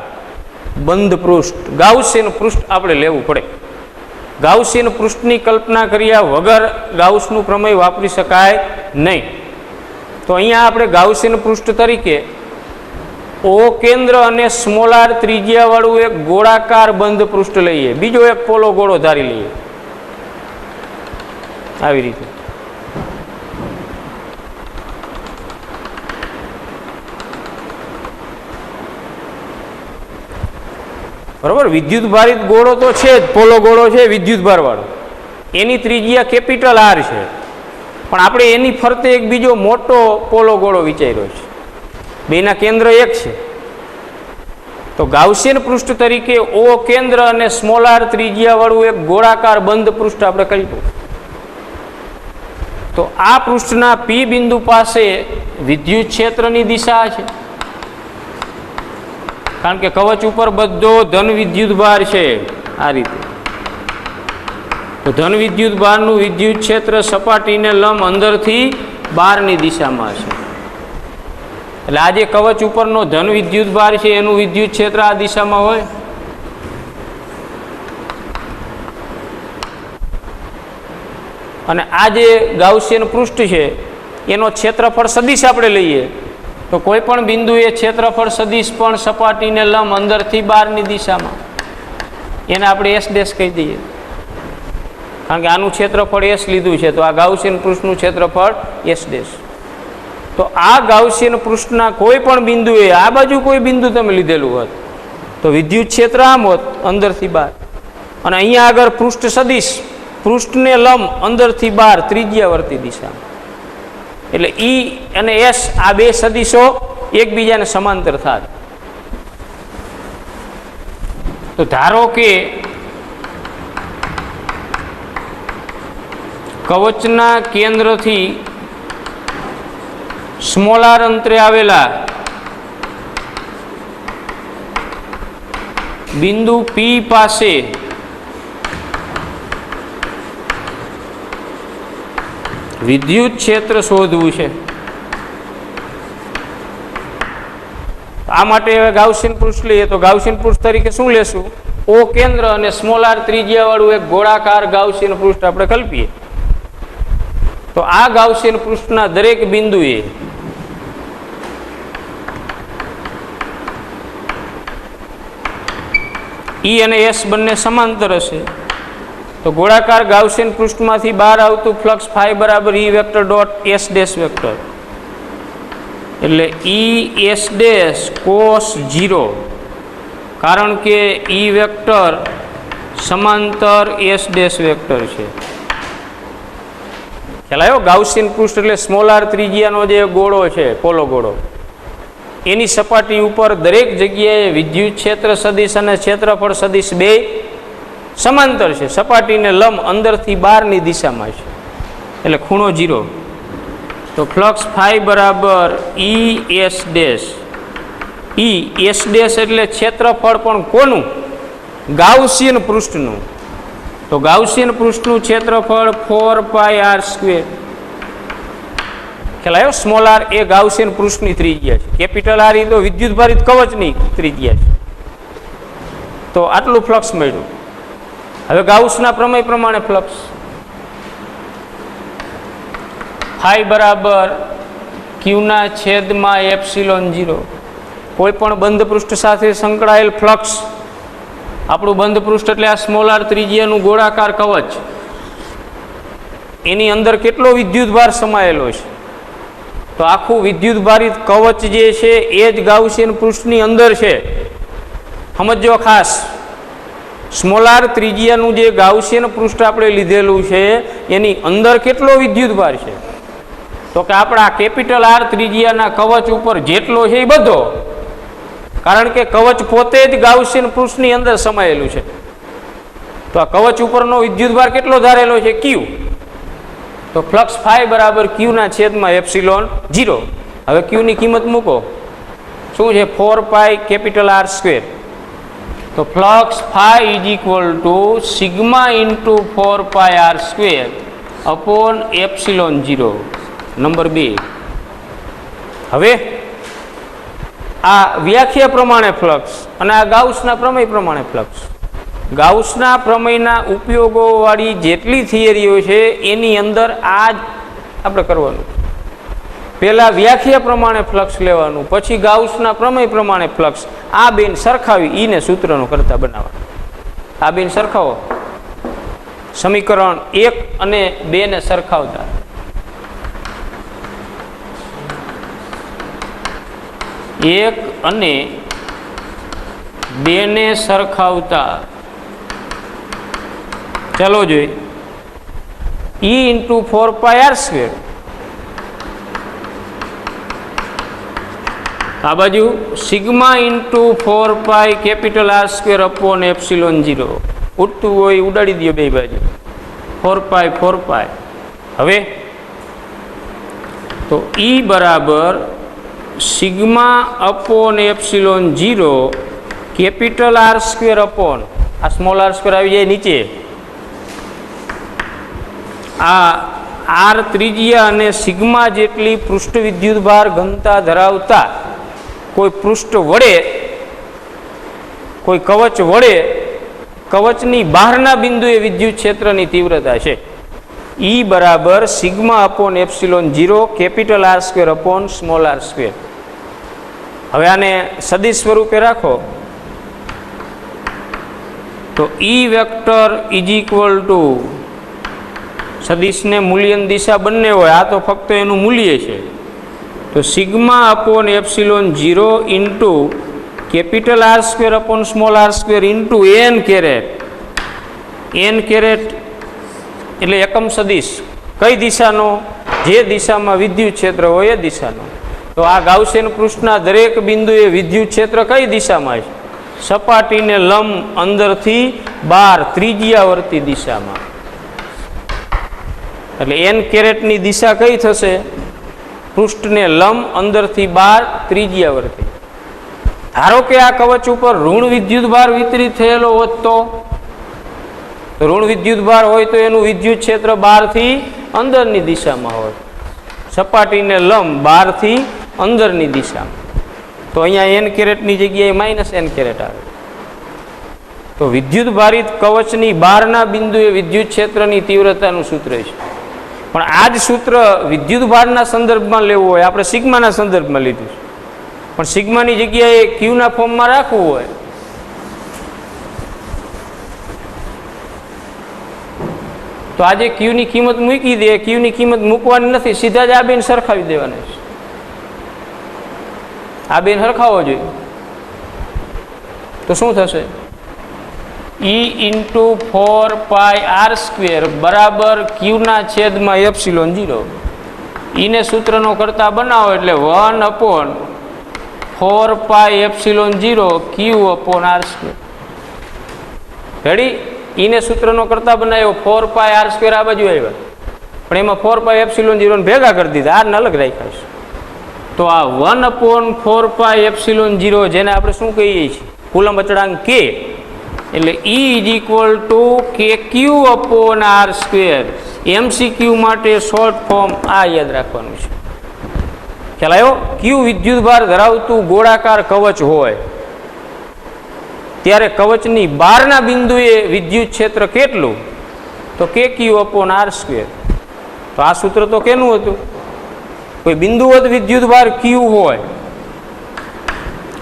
બંધ પૃષ્ઠ, ગાઉસિયન પૃષ્ઠ આપણે લેવું પડે. ગાઉસિયન પૃષ્ઠની કલ્પના કર્યા વગર ગાઉસનું પ્રમેય વાપરી શકાય નહીં. તો અહીંયા આપણે ગાઉસિયન પૃષ્ઠ તરીકે ઓ કેન્દ્ર અને સ્મોલ આર ત્રિજ્યાવાળું એક ગોળાકાર બંધ પૃષ્ઠ લઈએ, બીજો એક પોલો ગોળો ધારી લઈએ. આવી રીતે બરોબર. વિદ્યુત ભારિત ગોળો તો છે જ, પોલો ગોળો છે વિદ્યુત ભાર વાળો, એની ત્રિજ્યા કેપિટલ આર છે. પણ આપણે એની ફરતે એક બીજો મોટો પોલો ગોળો વિચાર્યો છે. બેના કેન્દ્ર એક છે. તો ગાઉસિયન પૃષ્ઠ તરીકે ઓ કેન્દ્ર અને સ્મોલ આર ત્રિજ્યાવાળું એક ગોળાકાર બંધ પૃષ્ઠ આપણે કહ્યું. તો આ પૃષ્ઠના પી બિંદુ પાસે વિદ્યુત ક્ષેત્રની દિશા છે, કારણ કે કવચ ઉપર બધો ધન વિદ્યુત ભાર છે. આ રીતે તો ધન વિદ્યુત ભારનું વિદ્યુત ક્ષેત્ર સપાટીને લંબ અંદરથી બહારની દિશામાં છે. એટલે આ જે કવચ ઉપરનો ધન વિદ્યુત ભાર છે એનું વિદ્યુત ક્ષેત્ર આ દિશામાં હોય. અને આ જે ગાઉસિયન પૃષ્ઠ છે એનો ક્ષેત્રફળ સદિશ આપણે લઈએ તો કોઈ પણ બિંદુએ ક્ષેત્રફળ સદિશ પણ સપાટીને લંબ અંદરથી બહારની દિશામાં, એને આપણે એસ ડેશ કહી દઈએ, કારણ કે આનું ક્ષેત્રફળ એસ લીધું છે તો આ ગાઉસિયન પૃષ્ઠનું ક્ષેત્રફળ એસ ડેશ. તો આ ગાઉસિયન પૃષ્ઠના કોઈ પણ બિંદુએ આ બાજુ કોઈ બિંદુ તમે લીધેલું હોત તો વિદ્યુત ક્ષેત્ર આમ હોત અંદરથી બહાર, અને અહીંયા આગળ પૃષ્ઠ સદિશ પૃષ્ઠને લંબ અંદરથી બહાર ત્રિજ્યાવર્તી દિશામાં. એટલે ઈ અને એસ આ બે સદિશો એકબીજાને સમાંતર થાય. તો ધારો કે કવચના કેન્દ્રથી સ્મોલ આર અંતરે આવેલા બિંદુ પી પાસે વિદ્યુત ક્ષેત્ર શોધવું છે. આ માટે હવે ગાઉસિયન પૃષ્ઠ લઈએ તો ગાઉસિયન પૃષ્ઠ તરીકે શું લેશું? ઓ કેન્દ્ર અને સ્મોલ આર ત્રિજ્યાવાળું એક ગોળાકાર ગાઉસિયન પૃષ્ઠ આપણે કલ્પીએ. તો આ ગાઉસિયન પૃષ્ઠના દરેક બિંદુએ ઈ અને એસ બંને સમાંતર હશે. તો ગોળાકાર ગાઉસિયન પૃષ્ઠમાંથી બહાર આવતું ફ્લક્સ ફાઈ બરાબર E vector dot S dash vector, એટલે ઈ એસ ડેશ કોસ 0, કારણ કે ઈ વેક્ટર સમાંતર એસ ડેશ વેક્ટર છે. ખ્યાલ આવ્યો? ગાઉસિયન પૃષ્ઠ એટલે સ્મોલ આર ત્રિજ્યાનો જે ગોળો છે, પોલો ગોળો, એની સપાટી ઉપર દરેક જગ્યાએ વિદ્યુત ક્ષેત્ર સદિશ અને ક્ષેત્રફળ સદિશ બે સમાંતર છે, સપાટીને લંબ અંદરથી બહારની દિશામાં છે, એટલે ખૂણો 0. તો ફ્લક્સ ફાઈ બરાબર ઈ એસ ડેશ. ઈ એસ ડેશ એટલે ક્ષેત્રફળ પણ કોનું? ગાઉસિયન પૃષ્ઠનું. તો ગાઉસિયન પૃષ્ઠનું ક્ષેત્રફળ 4πr². ખ્યાલ આવ્યો? સ્મોલ આર એ ગાઉસિયન પૃષ્ઠની ત્રિજ્યા છે, કેપિટલ આર એ તો વિદ્યુત ભારિત કવચની ત્રિજ્યા છે. તો આટલું ફ્લક્સ મળ્યું. હવે ગાઉસના પ્રમેય પ્રમાણે ફ્લક્સ ફાઈ બરાબર ક્યુના છેદમાં એપ્સિલોન 0. કોઈ પણ બંધ પૃષ્ઠ સાથે સંકળાયેલ ફ્લક્સ, આપણું બંધ પૃષ્ઠ એટલે આ સ્મોલ આર ત્રિજ્યાનું ગોળાકાર કવચ, એની અંદર કેટલો વિદ્યુત ભાર સમાયેલો છે? તો આખું વિદ્યુત ભારિત કવચ જે છે એ જ ગાઉસિયન પૃષ્ઠની અંદર છે. સમજો ખાસ, સ્મોલ આર ત્રિજ્યાનું જે ગાઉસિયન પૃષ્ઠ આપણે લીધેલું છે એની અંદર કેટલો વિદ્યુત ભાર છે? તો કે આપણા કેપિટલ આર ત્રિજ્યાના કવચ ઉપર જેટલો છે એ બધો, કારણ કે કવચ પોતે જ ગાઉસિયન પૃષ્ઠની અંદર સમાયેલું છે. તો આ કવચ ઉપરનો વિદ્યુત ભાર કેટલો ધારેલો છે? ક્યુ. તો ફ્લક્સ ફાઈ બરાબર ક્યુના છેદમાં એપ્સિલોન 0. હવે ક્યુની કિંમત મૂકો, શું છે? 4π કેપિટલ આર સ્ક્વેર. તો flux phi is equal to sigma into 4πr² upon epsilon 0. Number 2. હવે આ વ્યાખ્યા પ્રમાણે ફ્લક્સ અને આ ગાઉસના પ્રમેય પ્રમાણે ફ્લક્સ. ગાઉસના પ્રમેયના ઉપયોગોવાળી જેટલી થિયરીઓ છે એની અંદર આ જ આપણે કરવાનું. પહેલાં વ્યાખ્યા પ્રમાણે ફ્લક્સ લેવાનું, પછી ગાઉસના પ્રમેય પ્રમાણે ફ્લક્સ. આ બેન સરખાવી ઈને સૂત્રનો કરતા બનાવવા. આ બેન સરખાવો, સમીકરણ 1 અને 2 ને સરખાવતા. એક અને 2 ને સરખાવતા ચાલો જોઈએ. ઈ ઇન્ટુ 4πr² આ બાજુ sigma into 4 capital R square upon epsilon 0 ઉડતું હોય ઉડાડી દો બે બાજુ 4 હવે તો E બરાબર sigma upon epsilon 0 capital R square upon આ સ્મોલ આર સ્ક્વેર આવી જાય નીચે, આ આર ત્રિજ્યા અને સિગ્મા જેટલી પૃષ્ઠ વિદ્યુતભાર ઘનતા ધરાવતા કોઈ પૃષ્ઠ વડે કોઈ કવચ વડે કવચની બહારના બિંદુએ વિદ્યુત ક્ષેત્રની તીવ્રતા છે. E બરાબર sigma upon epsilon 0 capital R square upon small r square. હવે આને સદિશ સ્વરૂપે રાખો તો E vector is equal to સદિશને મૂલ્યની દિશા બંને હોય, આ તો ફક્ત એનું મૂલ્ય છે, તો sigma upon epsilon 0 into capital R square upon small r square into n caret એટલે એકમ સદિશ કઈ દિશાનો, જે દિશામાં વિદ્યુત ક્ષેત્ર હોય એ દિશાનો. તો આ ગાઉસિયન પૃષ્ઠના દરેક બિંદુએ વિદ્યુત ક્ષેત્ર કઈ દિશામાં છે? સપાટીને લંબ અંદરથી બહાર ત્રિજ્યાવર્તી દિશામાં. એટલે એન કેરેટની દિશા કઈ થશે? પૃષ્ઠને લંબ અંદરથી બહાર ત્રિજ્યાવર્તી. ધારો કે આ કવચ ઉપર ઋણ વિદ્યુતભાર વિતરિત થયેલો હોત તો ઋણ વિદ્યુતભાર હોય તો એનું વિદ્યુત ક્ષેત્ર બહારથી અંદરની દિશામાં હોય, સપાટીને લંબ બહારથી અંદરની દિશામાં. તો અહીંયા એન કેરેટની જગ્યાએ માઇનસ એન કેરેટ આવે. તો વિદ્યુત ભારિત કવચની બહારના બિંદુએ વિદ્યુત ક્ષેત્રની તીવ્રતાનું સૂત્ર છે. પણ આ જ સૂત્ર વિદ્યુત ભારના સંદર્ભમાં લેવું હોય, આપણે સિગ્માના સંદર્ભમાં લીધું છે, પણ સિગ્માની જગ્યાએ ક્યુના ફોર્મમાં રાખવું હોય તો આજે ક્યુની કિંમત મૂકી દે, ક્યુની કિંમત મૂકવાની નથી, સીધા જ આ બેન સરખાવી દેવાના છે. આ બેન સરખાવવો જોઈએ તો શું થશે? E ઇન્ટુ 4 r² બરાબર ક્યુના છેદમાં એપ્સિલોન 0. ઈને સૂત્રનો કરતા બનાવો એટલે 1/4 એપ્સિલોન 0 ક્યુ અપોન r². રેડી? ઈને સૂત્રનો કરતા બનાવ્યો 4 r² આ બાજુ આવ્યા, પણ એમાં 4 એપ્સિલોન 0 ને ભેગા કરી દીધા, આરને અલગ રાખ્યા છે. તો આ 1/4 એપ્સિલોન 0 જેને આપણે શું કહીએ છીએ? કુલંબ અચળાંક k, એટલે E is equal two KQ upon r². MCQ માટે શોર્ટ ફોર્મ આ યાદ રાખવાનું છે. ખ્યાલ આવ્યો? ક્યુ વિદ્યુતભાર ધરાવતું ગોળાકાર કવચ હોય ત્યારે કવચની બહારના બિંદુએ વિદ્યુત ક્ષેત્ર કેટલું? તો KQ અપોન r². તો આ સૂત્ર તો કેનું હતું? કોઈ બિંદુવત વિદ્યુતભાર Q હોય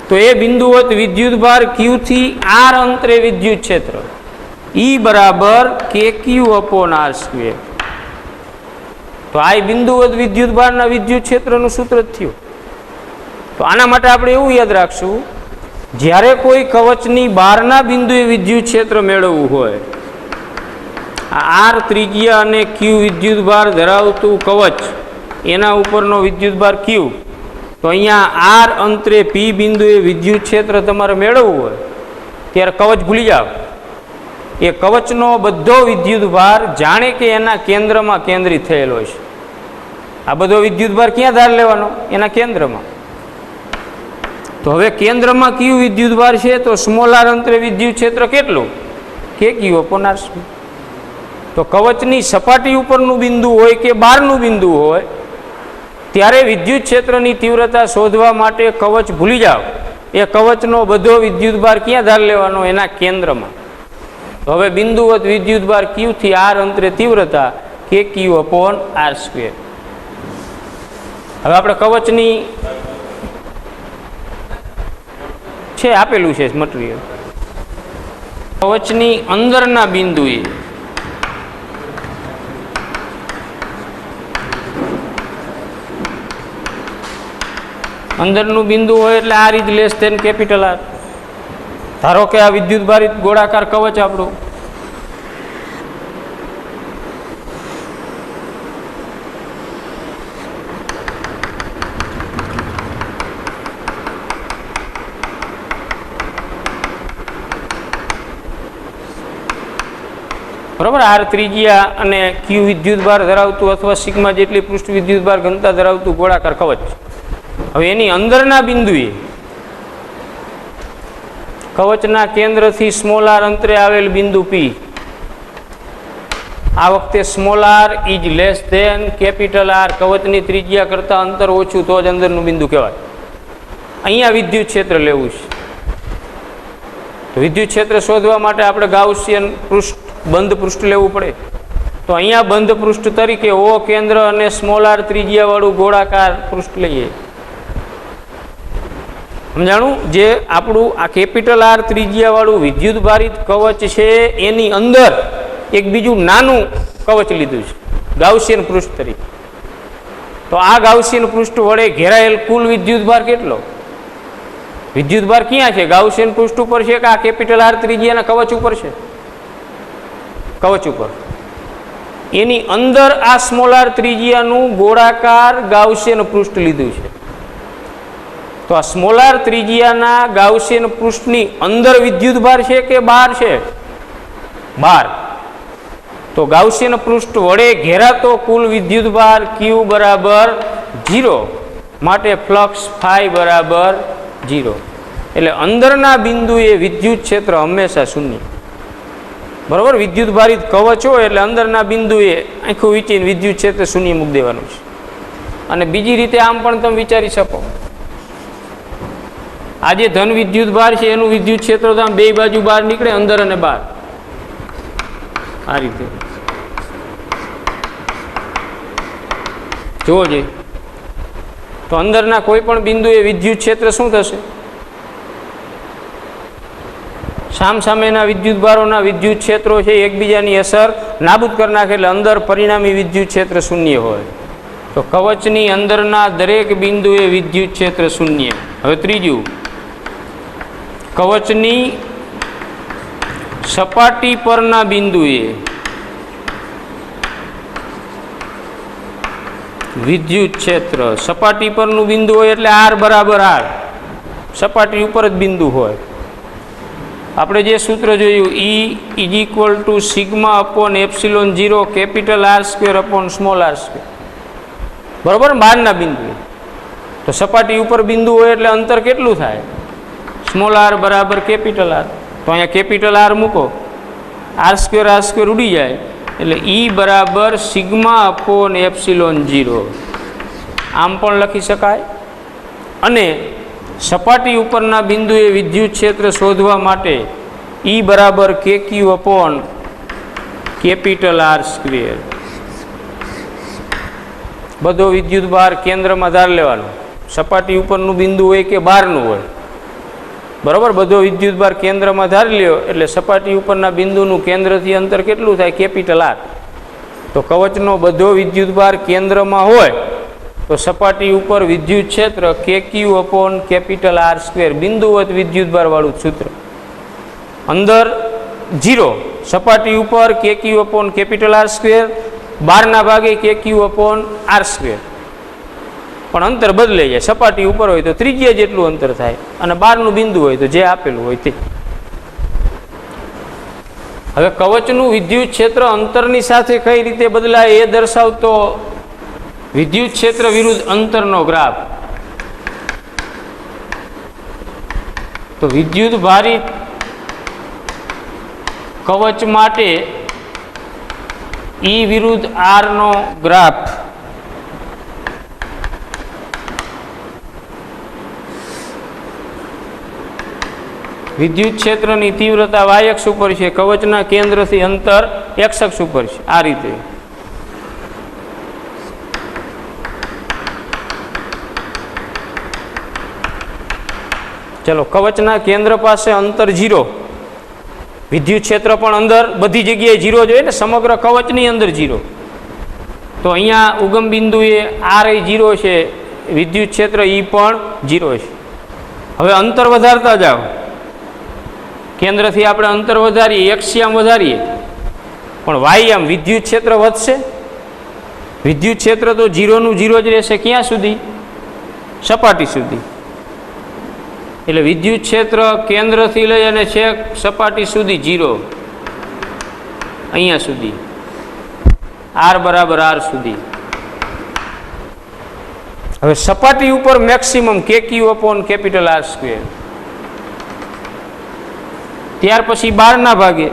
તો એ બિંદુવત વિદ્યુતભાર Q થી r અંતરે વિદ્યુત ક્ષેત્ર E બરાબર KQ અપોન r². તો આ બિંદુવત વિદ્યુતભારના વિદ્યુત ક્ષેત્રનું સૂત્ર જ થયું. તો આના માટે આપણે એવું યાદ રાખશું, જ્યારે કોઈ કવચની બહારના બિંદુએ વિદ્યુત ક્ષેત્ર મેળવવું હોય, આ r ત્રિજ્યા અને Q વિદ્યુતભાર ધરાવતું કવચ એના ઉપરનો વિદ્યુતભાર Q, તો અહીંયા r અંતરે P બિંદુએ વિદ્યુત ક્ષેત્ર તમારે મેળવવું હોય ત્યારે કવચ ભૂલી જાઓ. એ કવચનો બધો વિદ્યુતભાર જાણે કે એના કેન્દ્રમાં કેન્દ્રિત થયેલો છે. આ બધો વિદ્યુતભાર ક્યાં ધાર લેવાનો? એના કેન્દ્રમાં. તો હવે કેન્દ્રમાં કયું વિદ્યુતભાર છે? તો સ્મોલ r અંતરે વિદ્યુત ક્ષેત્ર કેટલું? KQ upon r². તો કવચની સપાટી ઉપરનું બિંદુ હોય કે બહારનું બિંદુ હોય ત્યારે વિદ્યુત ક્ષેત્રની તીવ્રતા શોધવા માટે કવચ ભૂલી જાઓ. એ કવચનો બધો વિદ્યુતભાર ક્યાં ધાર લેવાનો? એના કેન્દ્રમાં. તો હવે બિંદુવત વિદ્યુતભાર Q થી r અંતરે તીવ્રતા KQ અપોન r². હવે આપણે કવચની છે આપેલું છે મટીરિયલ, કવચની અંદરના બિંદુએ અંદરનું બિંદુ હોય એટલે r is less than capital R. ધારો કે આ વિદ્યુતભારિત ગોળાકાર કવચ આપણું બરાબર, આર ત્રિજ્યા અને ક્યુ વિદ્યુતભાર ધરાવતું અથવા સિગ્મા જેટલી પૃષ્ઠ વિદ્યુતભાર ઘનતા ધરાવતું ગોળાકાર કવચ. હવે એની અંદરના બિંદુએ કવચના કેન્દ્રથી સ્મોલ આર અંતરે આવેલ બિંદુ પી, આ વખતે small r is less than capital R, કવચની ત્રિજ્યા કરતાં અંતર ઓછું તો જ અંદરનું બિંદુ કહેવાય. અહીંયા વિદ્યુત ક્ષેત્ર લેવું છે. તો વિદ્યુત ક્ષેત્ર શોધવા માટે આપણે ગાઉસિયન પૃષ્ઠ, બંધ પૃષ્ઠ લેવું પડે. તો અહીંયા બંધ પૃષ્ઠ તરીકે ઓ કેન્દ્ર અને સ્મોલ આર ત્રિજ્યાવાળું ગોળાકાર પૃષ્ઠ લઈએ. સમજાણું? જે આપણું આ કેપિટલ આર ત્રિજ્યાવાળું વિદ્યુત ભારિત કવચ છે એની અંદર એક બીજું નાનું કવચ લીધું છે ગાઉસિયન પૃષ્ઠ તરીકે. તો આ ગાઉસિયન પૃષ્ઠ વડે ઘેરાયેલ કુલ વિદ્યુતભાર કેટલો? વિદ્યુતભાર ક્યાં છે? ગાઉસિયન પૃષ્ઠ ઉપર છે કે આ કેપિટલ આર ત્રિજ્યાના કવચ ઉપર છે? કવચ ઉપર. એની અંદર આ સ્મોલ આર ત્રિજ્યાનું ગોળાકાર ગાઉસિયન પૃષ્ઠ લીધું છે. તો આ સ્મોલ આર ત્રિજ્યાના ગાઉસિયન પૃષ્ઠની અંદર વિદ્યુતભાર છે કે બહાર છે? બહાર. તો ગાઉસિયન પૃષ્ઠ વડે ઘેરાતો કુલ વિદ્યુતભાર Q બરાબર 0, માટે ફ્લક્સ ફાઈ બરાબર 0. એટલે અંદરના બિંદુએ વિદ્યુત ક્ષેત્ર હંમેશા શૂન્ય. બરાબર, વિદ્યુત ભારિત કવચ હોય એટલે અંદરના બિંદુએ આખું વીંચીને વિદ્યુત ક્ષેત્ર શૂન્ય મૂકી દેવાનું છે. અને બીજી રીતે આમ પણ તમે વિચારી શકો, આ જે ધન વિદ્યુત ભાર છે એનું વિદ્યુત ક્ષેત્ર તો આમ બે બાજુ બહાર નીકળે, અંદર અને બહાર, આ રીતે જોવો જોઈએ. તો અંદરના કોઈ પણ બિંદુએ વિદ્યુત ક્ષેત્ર શું થશે? સામસામેના વિદ્યુત ભારોના વિદ્યુત ક્ષેત્રો છે એકબીજાની અસર નાબૂદ કરી નાખે, એટલે અંદર પરિણામી વિદ્યુત ક્ષેત્ર શૂન્ય હોય. તો કવચની અંદરના દરેક બિંદુએ વિદ્યુત ક્ષેત્ર શૂન્ય. હવે ત્રીજું, કવચની સપાટી પરના બિંદુએ વિદ્યુત ક્ષેત્ર, સપાટી પરનું બિંદુ હોય એટલે આર બરાબર આર, સપાટી ઉપર જ બિંદુ હોય. આપણે જે સૂત્ર જોયું, E is equal to sigma upon epsilon 0 capital R square upon small r square. બરાબર, બહારના બિંદુ. તો સપાટી ઉપર બિંદુ હોય એટલે અંતર કેટલું થાય? સ્મોલ આર બરાબર કેપિટલ આર. તો અહીંયા કેપિટલ આર મૂકો, આર સ્ક્વેર ઉડી જાય, એટલે E બરાબર સિગ્મા અપોન એપ્સિલોન 0 આમ પણ લખી શકાય. અને સપાટી ઉપરના બિંદુએ વિદ્યુત ક્ષેત્ર શોધવા માટે E બરાબર KQ upon capital R square. બધો વિદ્યુત ભાર કેન્દ્રમાં ધાર લેવાનો, સપાટી ઉપરનું બિંદુ હોય કે બહારનું હોય. બરાબર, બધો વિદ્યુત ભાર કેન્દ્રમાં ધારી લ્યો એટલે સપાટી ઉપરના બિંદુનું કેન્દ્રથી અંતર કેટલું થાય? Capital R. તો કવચનો બધો વિદ્યુત ભાર કેન્દ્રમાં હોય તો સપાટી ઉપર વિદ્યુત ક્ષેત્ર KQ upon capital R square, બિંદુવત વિદ્યુત ભાર વાળું સૂત્ર. અંદર 0, સપાટી ઉપર KQ upon capital R square, બહારના ભાગે KQ અપોન આર સ્ક્વેર. પણ અંતર બદલાઈ જાય, સપાટી ઉપર હોય તો ત્રિજ્યા જેટલું અંતર થાય અને બહારનું બિંદુ હોય તો જે આપેલું હોય તે. હવે કવચનું વિદ્યુત ક્ષેત્ર અંતરની સાથે કઈ રીતે બદલાય એ દર્શાવતો વિદ્યુત ક્ષેત્ર વિરુદ્ધ અંતરનો ગ્રાફ. તો વિદ્યુત ભારિત કવચ માટે E વિરુદ્ધ R નો ગ્રાફ વિદ્યુત ક્ષેત્રની તીવ્રતા y અક્ષ ઉપર છે, કવચના કેન્દ્રથી અંતર x અક્ષ ઉપર છે. આ રીતે ચલો, કવચના કેન્દ્ર પાસે અંતર 0, વિદ્યુત ક્ષેત્ર પણ અંદર બધી જગ્યાએ 0 જોઈએ ને, સમગ્ર કવચની અંદર 0. તો અહીંયા ઉગમ બિંદુએ R એ 0 છે, વિદ્યુત ક્ષેત્ર E પણ 0 છે. હવે અંતર વધારતા જાઓ, કેન્દ્રથી આપણે અંતર વધારીએ, x આમ વધારીએ, પણ y આમ વિદ્યુત ક્ષેત્ર વધશે. વિદ્યુત ક્ષેત્ર તો 0નું 0 જ રહેશે. ક્યાં સુધી? સપાટી સુધી. એટલે વિદ્યુત ક્ષેત્ર કેન્દ્રથી લઈ અને છેક સપાટી સુધી 0. અહીંયા સુધી, આર બરાબર આર સુધી. હવે સપાટી ઉપર maximum KQ upon capital R square. ત્યાર પછી 12 ભાગે,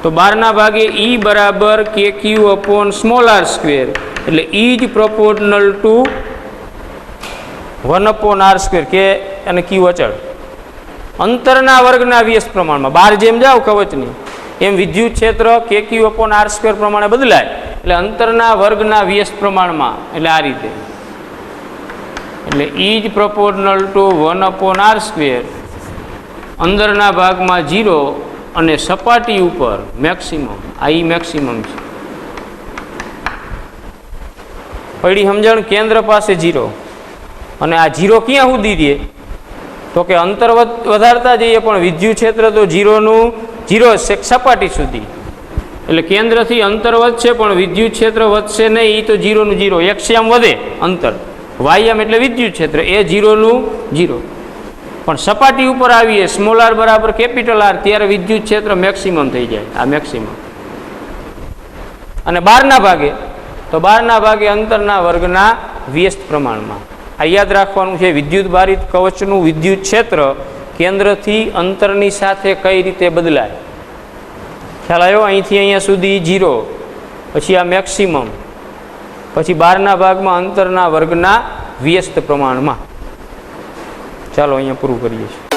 તો 12 ભાગે E બરાબર KQ upon small r square, એટલે E જ proportional to 1 upon r square, કે અને Q અચળ. અંતરના વર્ગના વ્યસ્ત પ્રમાણમાં, બહાર જેમ જાઓ કવચની એમ વિદ્યુત ક્ષેત્ર KQ અપોન આર સ્ક્વેર પ્રમાણે બદલાય, એટલે અંતરના વર્ગના વ્યસ્ત પ્રમાણમાં, એટલે આ રીતે. એટલે E જ proportional to 1 upon r square, અંદરના ભાગમાં 0 અને સપાટી ઉપર મેક્સિમમ, આ E મેક્સિમમ છે. પડી સમજણ? કેન્દ્ર પાસે 0, અને આ 0 ક્યાં સુધી દે? તો કે અંતર વધારતા જઈએ પણ વિદ્યુત ક્ષેત્ર તો 0 છે સપાટી સુધી. એટલે કેન્દ્રથી અંતર વધશે પણ વિદ્યુત ક્ષેત્ર વધશે નહીં. એ તો 0 0, x આમ વધે અંતર, y આમ એટલે વિદ્યુત ક્ષેત્ર એ 0 0. પણ સપાટી ઉપર આવીએ સ્મોલ આર બરાબર કેપિટલ આર, ત્યારે વિદ્યુત ક્ષેત્ર મેક્સિમમ થઈ જાય, આ મેક્સિમમ. અને 12 ભાગે, તો 12 ભાગે અંતરના વર્ગના વ્યસ્ત પ્રમાણમાં. આ યાદ રાખવાનું છે. વિદ્યુત ભારિત કવચનું વિદ્યુત ક્ષેત્ર કેન્દ્રથી અંતરની સાથે કઈ રીતે બદલાય. ખ્યાલ આવ્યો? અહીંથી અહીંયા સુધી 0, પછી આ મેક્સિમમ, પછી 12 ભાગમાં અંતરના વર્ગના વ્યસ્ત પ્રમાણમાં. ચાલો અહીંયા પૂરું કરીએ છીએ.